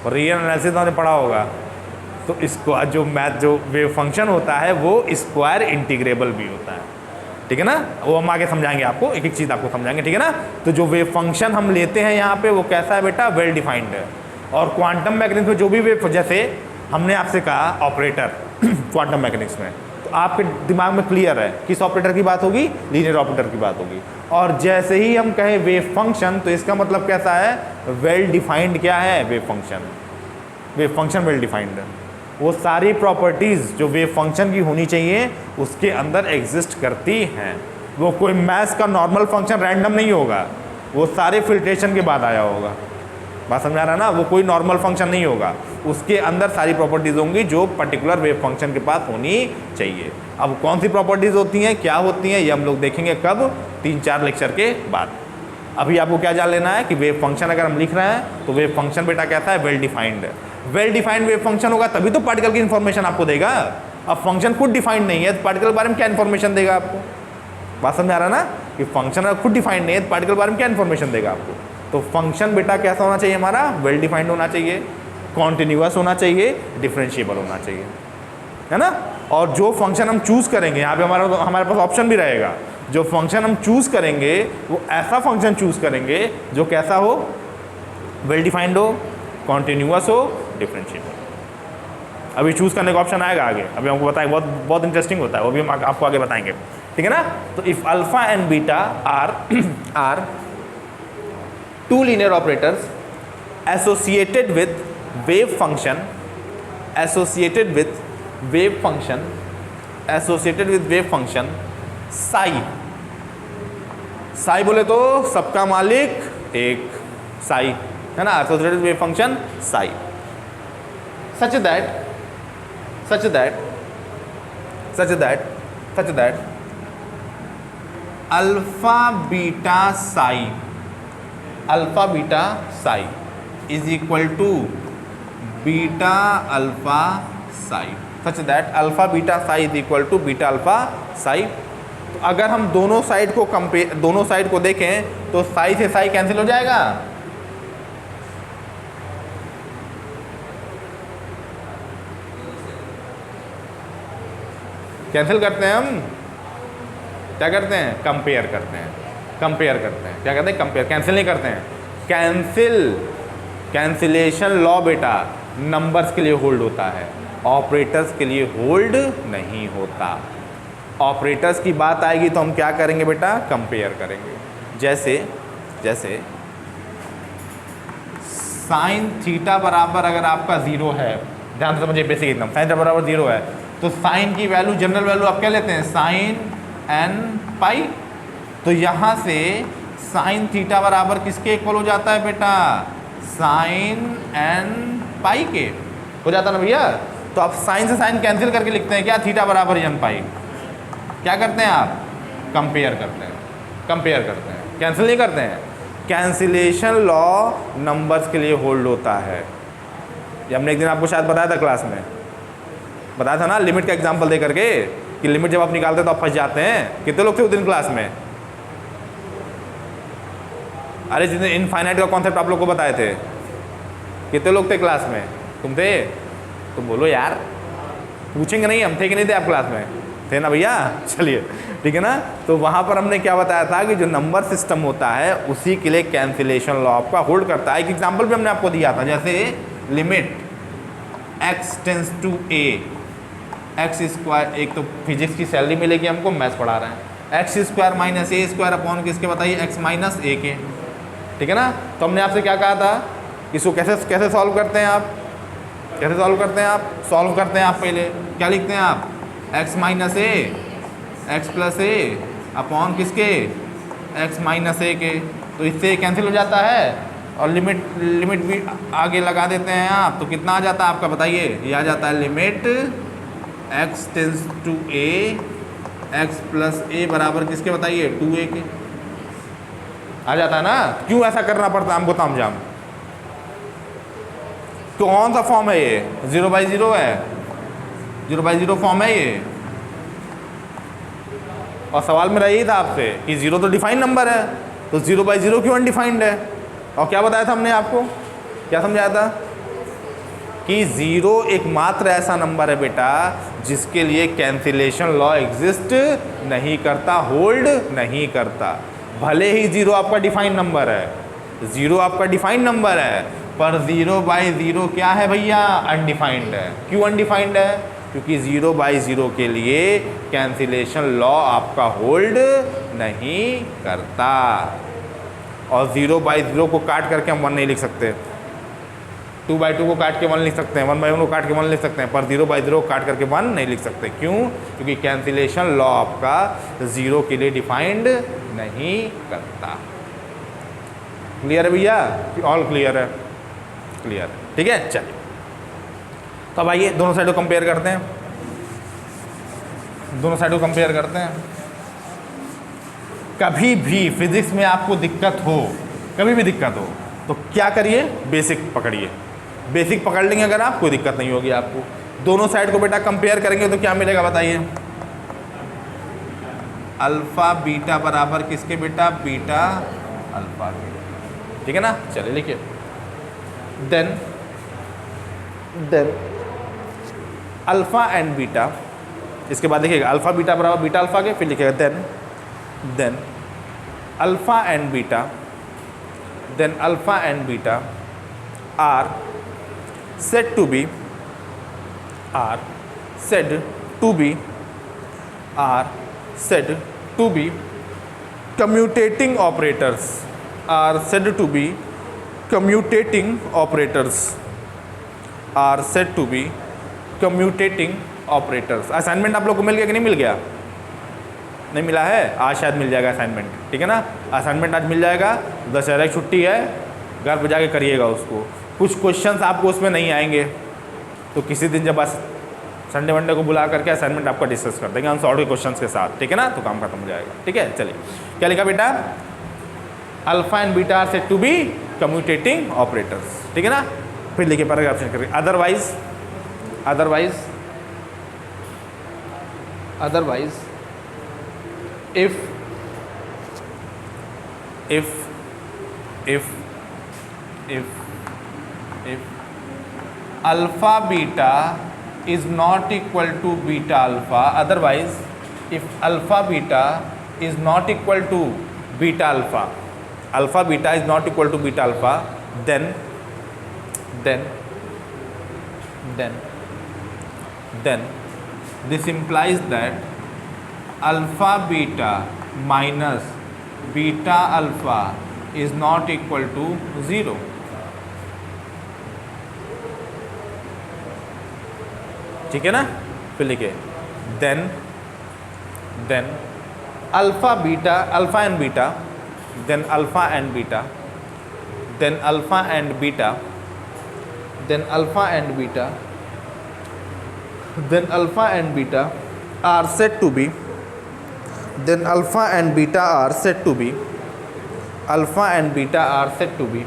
रीजनल एनालिसिस आपने पढ़ा होगा। तो इसको जो मैथ जो वेव फंक्शन होता है वो स्क्वायर इंटीग्रेबल भी होता है। ठीक है ना, वो हम आगे समझाएंगे आपको, एक एक चीज़ आपको समझाएंगे। ठीक है ना, तो जो वेव फंक्शन हम लेते हैं यहाँ पे वो कैसा है बेटा, वेल डिफाइंड है। और क्वांटम मैकेनिक्स में जो भी वेव, जैसे हमने आपसे कहा ऑपरेटर क्वांटम मैकेनिक्स में, तो आपके दिमाग में क्लियर है किस ऑपरेटर की बात होगी, लीनियर ऑपरेटर की बात होगी। और जैसे ही हम कहें वेव फंक्शन, तो इसका मतलब कैसा है, वेल डिफाइंड क्या है, wave function. Wave function well defined है, वो सारी प्रॉपर्टीज़ जो वेव फंक्शन की होनी चाहिए उसके अंदर एग्जिस्ट करती हैं। वो कोई मैथ्स का नॉर्मल फंक्शन रैंडम नहीं होगा, वो सारे फिल्ट्रेशन के बाद आया होगा। बात समझ आ रहा है ना? वो कोई नॉर्मल फंक्शन नहीं होगा, उसके अंदर सारी प्रॉपर्टीज़ होंगी जो पर्टिकुलर वेव फंक्शन के पास होनी चाहिए। अब कौन सी प्रॉपर्टीज़ होती हैं, क्या होती हैं, ये हम लोग देखेंगे कब, 3-4 लेक्चर के बाद। अभी आपको क्या जान लेना है कि वेव फंक्शन अगर हम लिख रहे हैं तो वेव फंक्शन बेटा कैसा है, वेल डिफाइंड है। वेल डिफाइंड वेव फंक्शन होगा तभी तो पार्टिकल की इन्फॉर्मेशन आपको देगा। अब फंक्शन खुद डिफाइंड नहीं है तो पार्टिकल के बारे में क्या इन्फॉर्मेशन देगा आपको? बात समझ आ रहा है ना कि फंक्शन अगर खुद डिफाइंड नहीं है तो पार्टिकल के बारे में क्या इन्फॉर्मेशन देगा आपको? तो फंक्शन बेटा कैसा होना चाहिए हमारा, वेल डिफाइंड होना चाहिए, कॉन्टिन्यूअस होना चाहिए, डिफरेंशिएबल होना चाहिए, है ना। और जो फंक्शन हम चूज़ करेंगे, यहाँ पे हमारे पास ऑप्शन भी रहेगा, जो फंक्शन हम चूज़ करेंगे वो ऐसा फंक्शन चूज़ करेंगे जो कैसा हो, वेल डिफाइंड हो, कॉन्टिन्यूअस हो, डिफरेंशिएबल। अभी चूज़ करने का ऑप्शन आएगा आगे, अभी हमको बताएंगे, बहुत इंटरेस्टिंग होता है वो भी, हम आपको आगे बताएंगे, ठीक है ना। तो if alpha and beta are two linear operators associated with wave function psi बोले तो सबका मालिक एक, साई है ना, associated wave function psi, such that alpha beta psi is equal to beta alpha psi, such that alpha beta psi is equal to beta alpha psi. तो अगर हम दोनों साइड को देखें तो साई से साई कैंसिल हो जाएगा, कैंसिल करते हैं हम, क्या करते हैं, कंपेयर करते हैं, क्या कहते हैं, कंपेयर, कैंसिल नहीं करते हैं। कैंसिलेशन लॉ बेटा नंबर्स के लिए होल्ड होता है, ऑपरेटर्स के लिए होल्ड नहीं होता। ऑपरेटर्स की बात आएगी तो हम क्या करेंगे बेटा, कंपेयर करेंगे। जैसे साइन थीटा बराबर अगर आपका 0 है, ध्यान से समझिए, बेसिक एकदम, साइन थीटा बराबर 0 है तो साइन की वैल्यू, जनरल वैल्यू आप क्या लेते हैं, साइन एन पाई। तो यहाँ से साइन थीटा बराबर किसके इक्वल हो जाता है बेटा, साइन एन पाई के हो जाता ना भैया। तो आप साइन से साइन कैंसिल करके लिखते हैं क्या, थीटा बराबर एन पाई। क्या करते हैं आप, कंपेयर करते हैं, कैंसिल नहीं करते हैं। कैंसिलेशन लॉ नंबर्स के लिए होल्ड होता है। ये हमने एक दिन आपको शायद बताया था क्लास में, बताया था ना, लिमिट का एग्जांपल दे करके कि लिमिट जब आप निकालते हैं तो आप फंस जाते हैं। कितने लोग थे उस दिन क्लास में? अरे जितने इनफाइनाइट का कॉन्सेप्ट आप लोग को बताए थे, कितने लोग थे क्लास में? तुम थे? तुम बोलो यार, पूछेंगे नहीं हम, थे कि नहीं थे आप क्लास में? थे ना भैया, चलिए ठीक है ना। तो वहाँ पर हमने क्या बताया था कि जो नंबर सिस्टम होता है उसी के लिए कैंसिलेशन लॉ आपका होल्ड करता है। एक एग्जाम्पल भी हमने आपको दिया था, जैसे limit x tends to a x square, एक तो फिजिक्स की सैलरी मिलेगी हमको, मैथ्स पढ़ा रहे हैं, एक्स स्क्वायर माइनस ए स्क्वायर अपॉन किसके बताइए, एक्स माइनस ए के, ठीक है ना। तो हमने आपसे क्या कहा था, इसको कैसे सॉल्व करते हैं आप, सॉल्व करते हैं आप पहले क्या लिखते हैं आप, एक्स माइनस ए एक्स प्लस ए अपॉन किसके, एक्स माइनस ए के। तो इससे कैंसिल हो जाता है और लिमिट भी आगे लगा देते हैं आप, तो कितना आ जाता है आपका बताइए, ये आ जाता है limit x tends to a x plus a बराबर किसके बताइए, 2a के। आ जाता है ना। क्यों ऐसा करना पड़ता है हमको तामझाम? तो कौन सा फॉर्म है ये, 0/0 है, 0/0 फॉर्म है ये। और सवाल मेरा यही था आपसे कि 0 तो डिफाइंड नंबर है, तो 0/0 क्यों अनडिफाइंड है? और क्या बताया था हमने आपको, क्या समझाया था कि 0 एकमात्र ऐसा नंबर है बेटा जिसके लिए कैंसिलेशन लॉ एग्जिस्ट नहीं करता, होल्ड नहीं करता। भले ही 0 आपका डिफाइंड नंबर है, 0 आपका डिफाइंड नंबर है, पर 0/0 क्या है भैया, अनडिफाइंड है। क्यों अनडिफाइंड है? क्योंकि 0/0 के लिए कैंसिलेशन लॉ आपका होल्ड नहीं करता। और 0/0 को काट करके हम 1 नहीं लिख सकते, 2 2/2 को काट के 1 लिख सकते हैं, 1/1 को काट के 1 लिख सकते हैं, पर 0/0 को काट करके 1 नहीं लिख सकते। क्यों? क्योंकि कैंसिलेशन लॉ आपका 0 के लिए डिफाइंड नहीं करता। क्लियर है भैया? ऑल क्लियर है? क्लियर है, ठीक है। चलिए तो अब आइए दोनों साइड को कंपेयर करते हैं, दोनों साइड को कंपेयर करते हैं। कभी भी फिजिक्स में आपको दिक्कत हो, कभी भी दिक्कत हो तो क्या करिए, बेसिक पकड़िए। बेसिक पकड़ लेंगे अगर आप, कोई दिक्कत नहीं होगी आपको। दोनों साइड को बेटा कंपेयर करेंगे तो क्या मिलेगा बताइए? अल्फा बीटा बराबर किसके बेटा? बीटा अल्फा के, ठीक है ना। चलिए लिखिए, देन अल्फा एंड बीटा, इसके बाद देखिएगा अल्फा बीटा बराबर बीटा अल्फा के, फिर लिखिएगा then alpha and beta, then alpha and beta are said to be commutating operators, are said to be commutating operators, are said to be commutating operators। Assignment आप लोग को मिल गया कि नहीं मिल गया? नहीं मिला है? आज शायद मिल जाएगा असाइनमेंट, ठीक है ना। असाइनमेंट आज मिल जाएगा, दशहरा की छुट्टी है, घर पर जाके करिएगा उसको। कुछ क्वेश्चंस आपको उसमें नहीं आएंगे तो किसी दिन जब बस संडे वनडे को बुला करके असाइनमेंट आपका डिस्कस कर देंगे हम सॉल्व के क्वेश्चंस के साथ, ठीक है ना। तो काम खत्म हो जाएगा, ठीक है। चलिए क्या लिखा बेटा? Alpha and beta are said to be commutating operators, ठीक है ना। फिर लिखिए पैराग्राफ चेंज करिए, otherwise if alpha beta is not equal to beta alpha, otherwise if alpha beta is not equal to beta alpha, alpha beta is not equal to beta alpha, then this implies that alpha beta minus beta alpha is not equal to 0। ठीक है ना। फिर लिखिए then alpha and beta, then alpha and beta, then alpha and beta, then alpha and beta, then alpha and beta are said to be, then alpha and beta are said to be, alpha and beta are said to be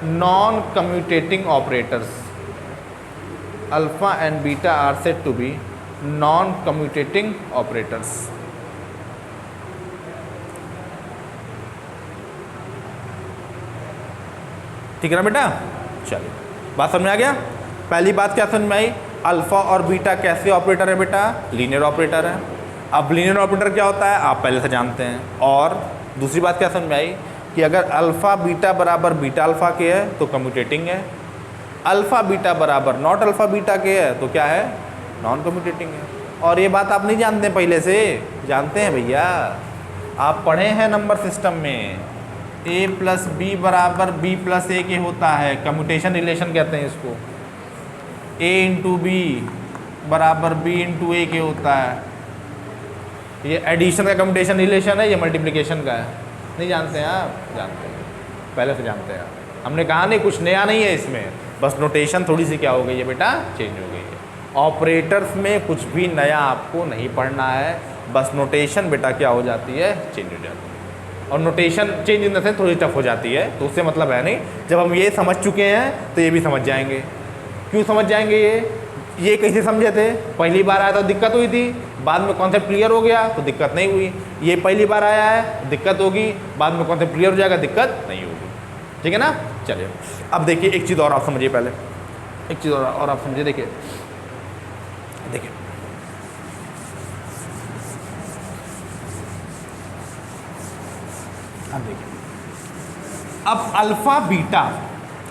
non commutating operators. Alpha and beta are said to be non commutating operators. ठीक है ना बेटा। चलिए बात समझ में आ गया। पहली बात क्या समझ में आई? अल्फा और बीटा कैसे ऑपरेटर है बेटा? लीनियर ऑपरेटर है। अब लीनियर ऑपरेटर क्या होता है आप पहले से जानते हैं। और दूसरी बात क्या समझ में आई कि अगर अल्फा बीटा बराबर बीटा अल्फा के है तो कम्यूटेटिंग है, अल्फा बीटा बराबर नॉट अल्फा बीटा के है तो क्या है? नॉन कम्यूटेटिंग है। और ये बात आप नहीं जानते पहले से? जानते हैं भैया, आप पढ़े हैं नंबर सिस्टम में a प्लस बी बराबर b प्लस ए के होता है। कम्यूटेशन रिलेशन कहते हैं इसको। a इंटू बी बराबर b इंटू ए के होता है। ये एडिशन का कम्यूटेशन रिलेशन है, ये मल्टीप्लिकेशन का है। नहीं जानते हैं आप? जानते हैं, पहले से जानते हैं। हमने कहा नहीं कुछ नया नहीं है इसमें, बस नोटेशन थोड़ी सी क्या हो गई है बेटा? चेंज हो गई है। ऑपरेटर्स में कुछ भी नया आपको नहीं पढ़ना है, बस नोटेशन बेटा क्या हो जाती है? चेंज हो जाती है। और notation change in the sense थोड़ी टफ हो जाती है, तो उससे मतलब है नहीं। जब हम ये समझ चुके हैं तो ये भी समझ जाएंगे। क्यों समझ जाएंगे? ये कैसे समझे थे? पहली बार आया तो दिक्कत हुई थी, बाद में कॉन्सेप्ट क्लियर हो गया तो दिक्कत नहीं हुई। ये पहली बार आया है दिक्कत होगी, बाद में कॉन्सेप्ट क्लियर हो जाएगा दिक्कत नहीं होगी। ठीक है ना। चलिए अब देखिए एक चीज़ और आप समझिए, पहले एक चीज़ और आप समझिए। देखिए अब देखिए, अब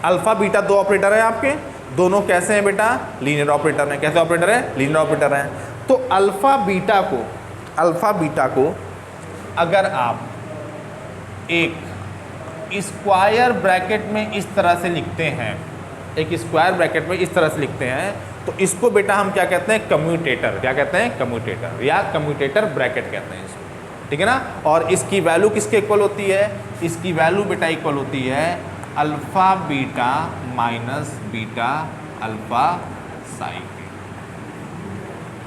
अल्फा बीटा दो ऑपरेटर है आपके, दोनों कैसे हैं बेटा? लीनियर ऑपरेटर हैं। कैसे ऑपरेटर है? लीनियर ऑपरेटर हैं। तो अल्फा बीटा को अगर आप एक स्क्वायर ब्रैकेट में इस तरह से लिखते हैं, एक स्क्वायर ब्रैकेट में इस तरह से लिखते हैं, तो इसको बेटा हम क्या कहते हैं, कम्यूटेटर। क्या कहते हैं, कम्यूटेटर, या कम्यूटेटर ब्रैकेट कहते हैं इसको, ठीक है ना। और इसकी वैल्यू किसके इक्वल होती है, इसकी वैल्यू बेटा इक्वल होती है alpha beta minus beta alpha Sai,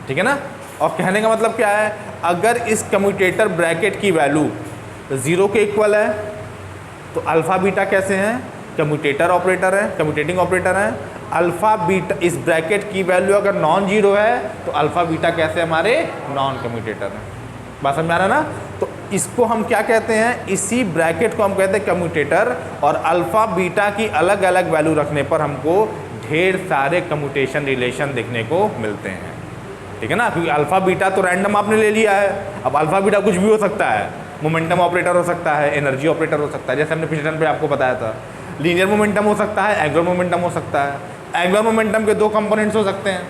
ठीक है ना। और कहने का मतलब क्या है, अगर इस कम्यूटेटर ब्रैकेट की वैल्यू 0 के इक्वल है तो अल्फ़ा बीटा कैसे हैं, कम्यूटेटर ऑपरेटर है, कम्यूटेटिंग ऑपरेटर है। अल्फ़ा बीटा, इस ब्रैकेट की वैल्यू अगर नॉन जीरो है तो अल्फ़ा बीटा कैसे हमारे, नॉन कम्यूटेटर है। बात समझ में आ रहा है ना। तो इसको हम क्या कहते हैं, इसी ब्रैकेट को हम कहते हैं कम्यूटेटर। और अल्फ़ा बीटा की अलग अलग वैल्यू रखने पर हमको ढेर सारे कम्यूटेशन रिलेशन देखने को मिलते हैं, ठीक है ना। क्योंकि अल्फ़ा बीटा तो रैंडम आपने ले लिया है, अब अल्फ़ा बीटा कुछ भी हो सकता है, मोमेंटम ऑपरेटर हो सकता है, एनर्जी ऑपरेटर हो सकता है, जैसे हमने पिछले टर्म पे आपको बताया था, लीनियर मोमेंटम हो सकता है, एंगुलर मोमेंटम हो सकता है। एंगुलर मोमेंटम के 2 कंपोनेंट्स हो सकते हैं,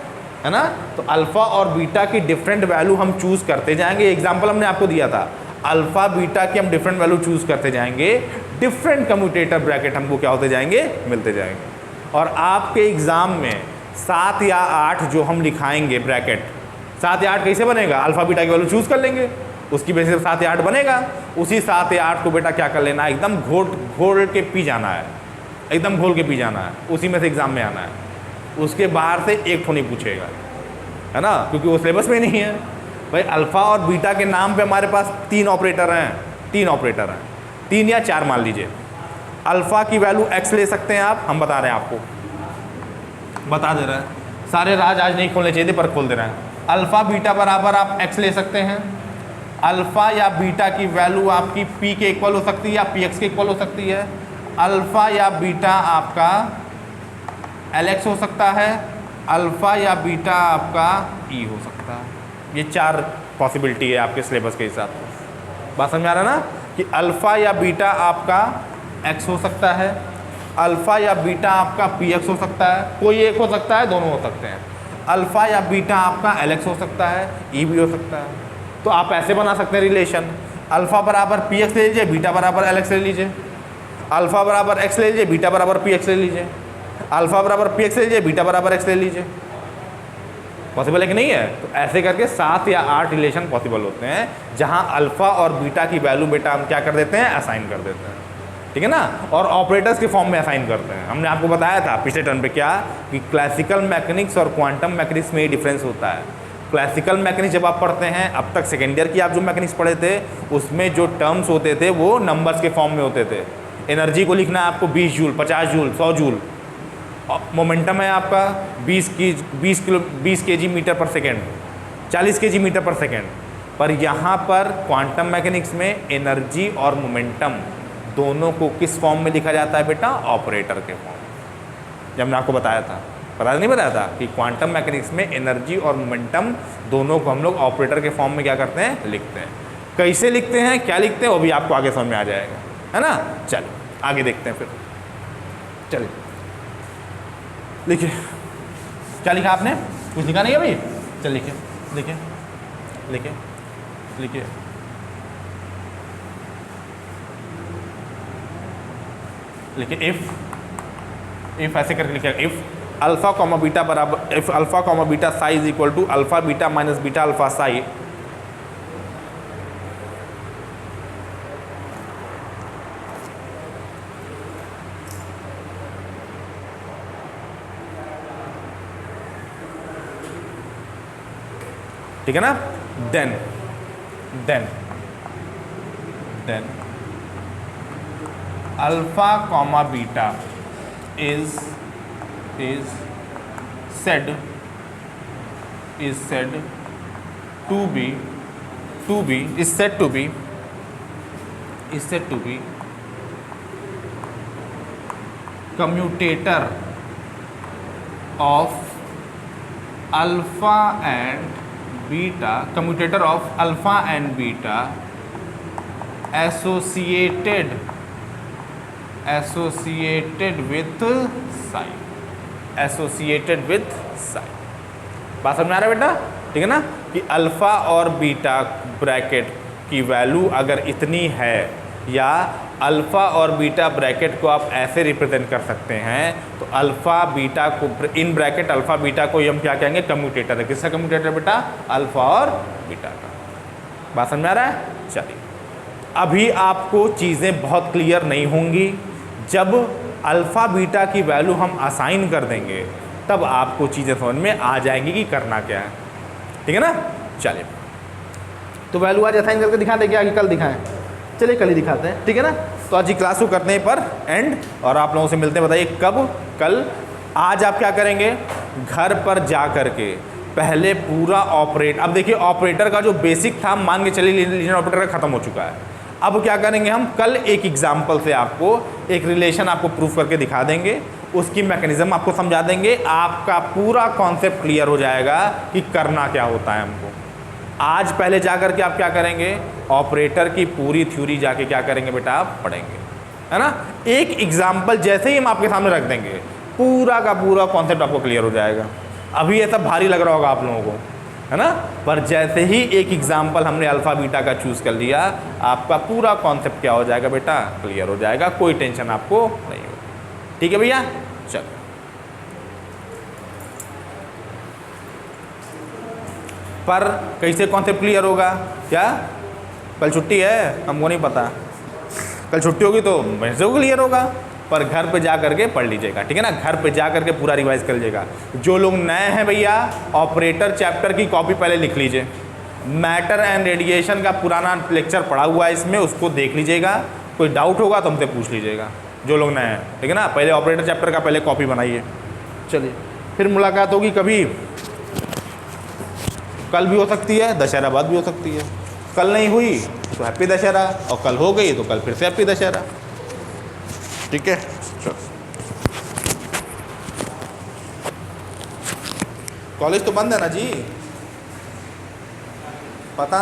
है ना। तो अल्फ़ा और बीटा की डिफरेंट वैल्यू हम चूज़ करते जाएंगे। एग्जाम्पल हमने आपको दिया था, अल्फ़ा बीटा की हम डिफरेंट वैल्यू चूज़ करते जाएंगे, डिफरेंट कम्यूटेटर ब्रैकेट हमको क्या होते जाएंगे, मिलते जाएंगे। और आपके एग्ज़ाम में 7 या 8 जो हम लिखाएंगे ब्रैकेट, 7 या 8 कैसे बनेगा, अल्फ़ा बीटा की वैल्यू चूज़ कर लेंगे, उसकी बेसिस पर 7 या 8 बनेगा। उसी 7 या 8 को बेटा क्या कर लेना है, एकदम घोल के पी जाना है, एकदम घोल के पी जाना है, उसी में से एग्ज़ाम में आना है। उसके बाहर से एक ठो नहीं पूछेगा, है ना, क्योंकि वो सिलेबस में नहीं है। भाई अल्फ़ा और बीटा के नाम पे हमारे पास 3 ऑपरेटर हैं, 3 ऑपरेटर हैं, 3 या 4 मान लीजिए। अल्फ़ा की वैल्यू x ले सकते हैं आप, हम बता रहे हैं आपको, बता दे रहे हैं, सारे राज आज नहीं खोलने चाहिए थे पर खोल दे रहे हैं। अल्फ़ा बीटा बराबर आप x ले सकते हैं। अल्फ़ा या बीटा की वैल्यू आपकी p के इक्वल हो सकती है या px के इक्वल हो सकती है। अल्फ़ा या बीटा आपका lx हो सकता है, अल्फ़ा या बीटा आपका e हो सकता है। ये 4 पॉसिबिलिटी है आपके सिलेबस के हिसाब से। बात समझ आ रहा है ना, कि अल्फ़ा या बीटा आपका x हो सकता है, अल्फ़ा या बीटा आपका px हो सकता है, कोई एक हो सकता है, दोनों हो सकते हैं। अल्फ़ा या बीटा आपका lx हो सकता है, e भी हो सकता है। तो आप ऐसे बना सकते हैं रिलेशन, अल्फ़ा बराबर px ले लीजिए, बीटा बराबर lx ले लीजिए, अल्फ़ा बराबर x ले लीजिए, बीटा बराबर px ले लीजिए, अल्फ़ा बराबर px ले लीजिए, बीटा बराबर x ले लीजिए। पॉसिबल है कि नहीं है। तो ऐसे करके 7 या 8 रिलेशन पॉसिबल होते हैं, जहां अल्फ़ा और बीटा की वैल्यू बेटा हम क्या कर देते हैं, असाइन कर देते हैं, ठीक है ना। और ऑपरेटर्स के फॉर्म में असाइन करते हैं। हमने आपको बताया था पिछले टर्म पे क्या, कि क्लासिकल मैकेनिक्स और क्वांटम मैकेनिक्स में ये डिफरेंस होता है। क्लासिकल मैकेनिक्स जब आप पढ़ते हैं, अब तक सेकेंड ईयर की आप जो मैकेनिक्स पढ़े थे, उसमें जो टर्म्स होते थे वो नंबर्स के फॉर्म में होते थे। एनर्जी को लिखना है आपको 20 जूल, 50 जूल, 100 जूल। मोमेंटम है आपका 20 kg मीटर पर सेकेंड, 40 kg मीटर पर सेकेंड। पर यहाँ पर क्वांटम मैकेनिक्स में एनर्जी और मोमेंटम दोनों को किस फॉर्म में लिखा जाता है बेटा, ऑपरेटर के फॉर्म। जब मैंने आपको बताया था, पता नहीं बताया था कि क्वांटम मैकेनिक्स में एनर्जी और मोमेंटम दोनों को हम लोग ऑपरेटर के फॉर्म में क्या करते हैं, लिखते हैं। कैसे लिखते हैं, क्या लिखते हैं, वो भी आपको आगे समझ में आ जाएगा, है ना। चलो आगे देखते हैं फिर। चलिए लिखिए, क्या लिखा आपने, कुछ लिखा नहीं है भाई, चल लिखिए लिखिए लिखिए लिखिए। लिखिए इफ ऐसे करके लिखिए, इफ अल्फा कॉमा बीटा बराबर, if alpha comma beta psi is equal to alpha beta minus beta alpha psi, ठीक है ना। Then alpha comma beta is said to be commutator of alpha and beta, commutator of alpha and beta associated with psi, associated with psi। बात समझ में आ रहा है बेटा, ठीक है ना, कि अल्फ़ा और बीटा ब्रैकेट की वैल्यू अगर इतनी है, या अल्फ़ा और बीटा ब्रैकेट को आप ऐसे रिप्रेजेंट कर सकते हैं, तो अल्फ़ा बीटा को इन ब्रैकेट अल्फ़ा बीटा को हम क्या कहेंगे, कम्यूटेटर है। किसका कम्यूटेटर बेटा, अल्फ़ा और बीटा का। बात समझ में आ रहा है? चलिए, अभी आपको चीज़ें बहुत क्लियर नहीं होंगी, जब अल्फ़ा बीटा की वैल्यू हम असाइन कर देंगे तब आपको चीज़ें समझ में आ जाएंगी कि करना क्या है, ठीक है ना। चलिए, तो वैल्यू आज असाइन करके दिखा दें क्या, कि कल दिखाएं? चलिए कल ही दिखाते हैं, ठीक है ना। तो आज की क्लास को करते हैं पर एंड, और आप लोगों से मिलते हैं, बताइए कब, कल। आज आप क्या करेंगे, घर पर जा कर के पहले पूरा ऑपरेट, अब देखिए ऑपरेटर का जो बेसिक था मान के चलिए लीनियर ऑपरेटर का खत्म हो चुका है। अब क्या करेंगे हम, कल एक एग्जाम्पल से आपको एक रिलेशन आपको प्रूफ करके दिखा देंगे, उसकी मैकेनिज्म आपको समझा देंगे, आपका पूरा कॉन्सेप्ट क्लियर हो जाएगा कि करना क्या होता है हमको। आज पहले जा कर के आप क्या करेंगे, ऑपरेटर की पूरी थ्योरी जाके क्या करेंगे बेटा, आप पढ़ेंगे, है ना। एक एग्जाम्पल जैसे ही हम आपके सामने रख देंगे, पूरा का पूरा कॉन्सेप्ट आपको क्लियर हो जाएगा। अभी ये सब भारी लग रहा होगा आप लोगों को, है ना, पर जैसे ही एक एग्जाम्पल हमने अल्फ़ा बीटा का चूज़ कर लिया, आपका पूरा कॉन्सेप्ट क्या हो जाएगा बेटा, क्लियर हो जाएगा, कोई टेंशन आपको नहीं होगी। ठीक है भैया, चलो। पर कैसे कॉन्सेप्ट क्लियर होगा, क्या कल छुट्टी है, हमको नहीं पता, कल छुट्टी होगी तो वैसे को क्लियर होगा, पर घर पे जा करके पढ़ लीजिएगा, ठीक है ना। घर पे जा करके पूरा रिवाइज कर लीजिएगा। जो लोग नए हैं भैया, ऑपरेटर चैप्टर की कॉपी पहले लिख लीजिए, मैटर एंड रेडिएशन का पुराना लेक्चर पढ़ा हुआ है इसमें, उसको देख लीजिएगा, कोई डाउट होगा तो हमसे पूछ लीजिएगा, जो लोग नए हैं, ठीक है ना। पहले ऑपरेटर चैप्टर का पहले कॉपी बनाइए। चलिए, फिर मुलाकात होगी कभी, कल भी हो सकती है, दशहरा बाद भी हो सकती है। कल नहीं हुई तो हैप्पी दशहरा, और कल हो गई तो कल फिर से हैप्पी दशहरा, ठीक है। चलो, कॉलेज तो बंद है ना जी, पता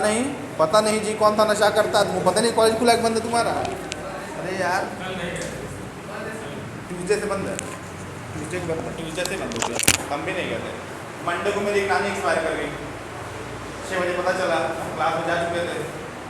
नहीं जी कौन था नशा करता है, तुमको पता नहीं कॉलेज खुला बंद है तुम्हारा। अरे यार, ट्यूसडे से बंद है, ट्यूसडे से बंद हो गया, हम भी नहीं गए थे। मंडे को मेरी नानी एक्सपायर कर गई, 6 बजे पता चला, क्लास में जा चुके थे।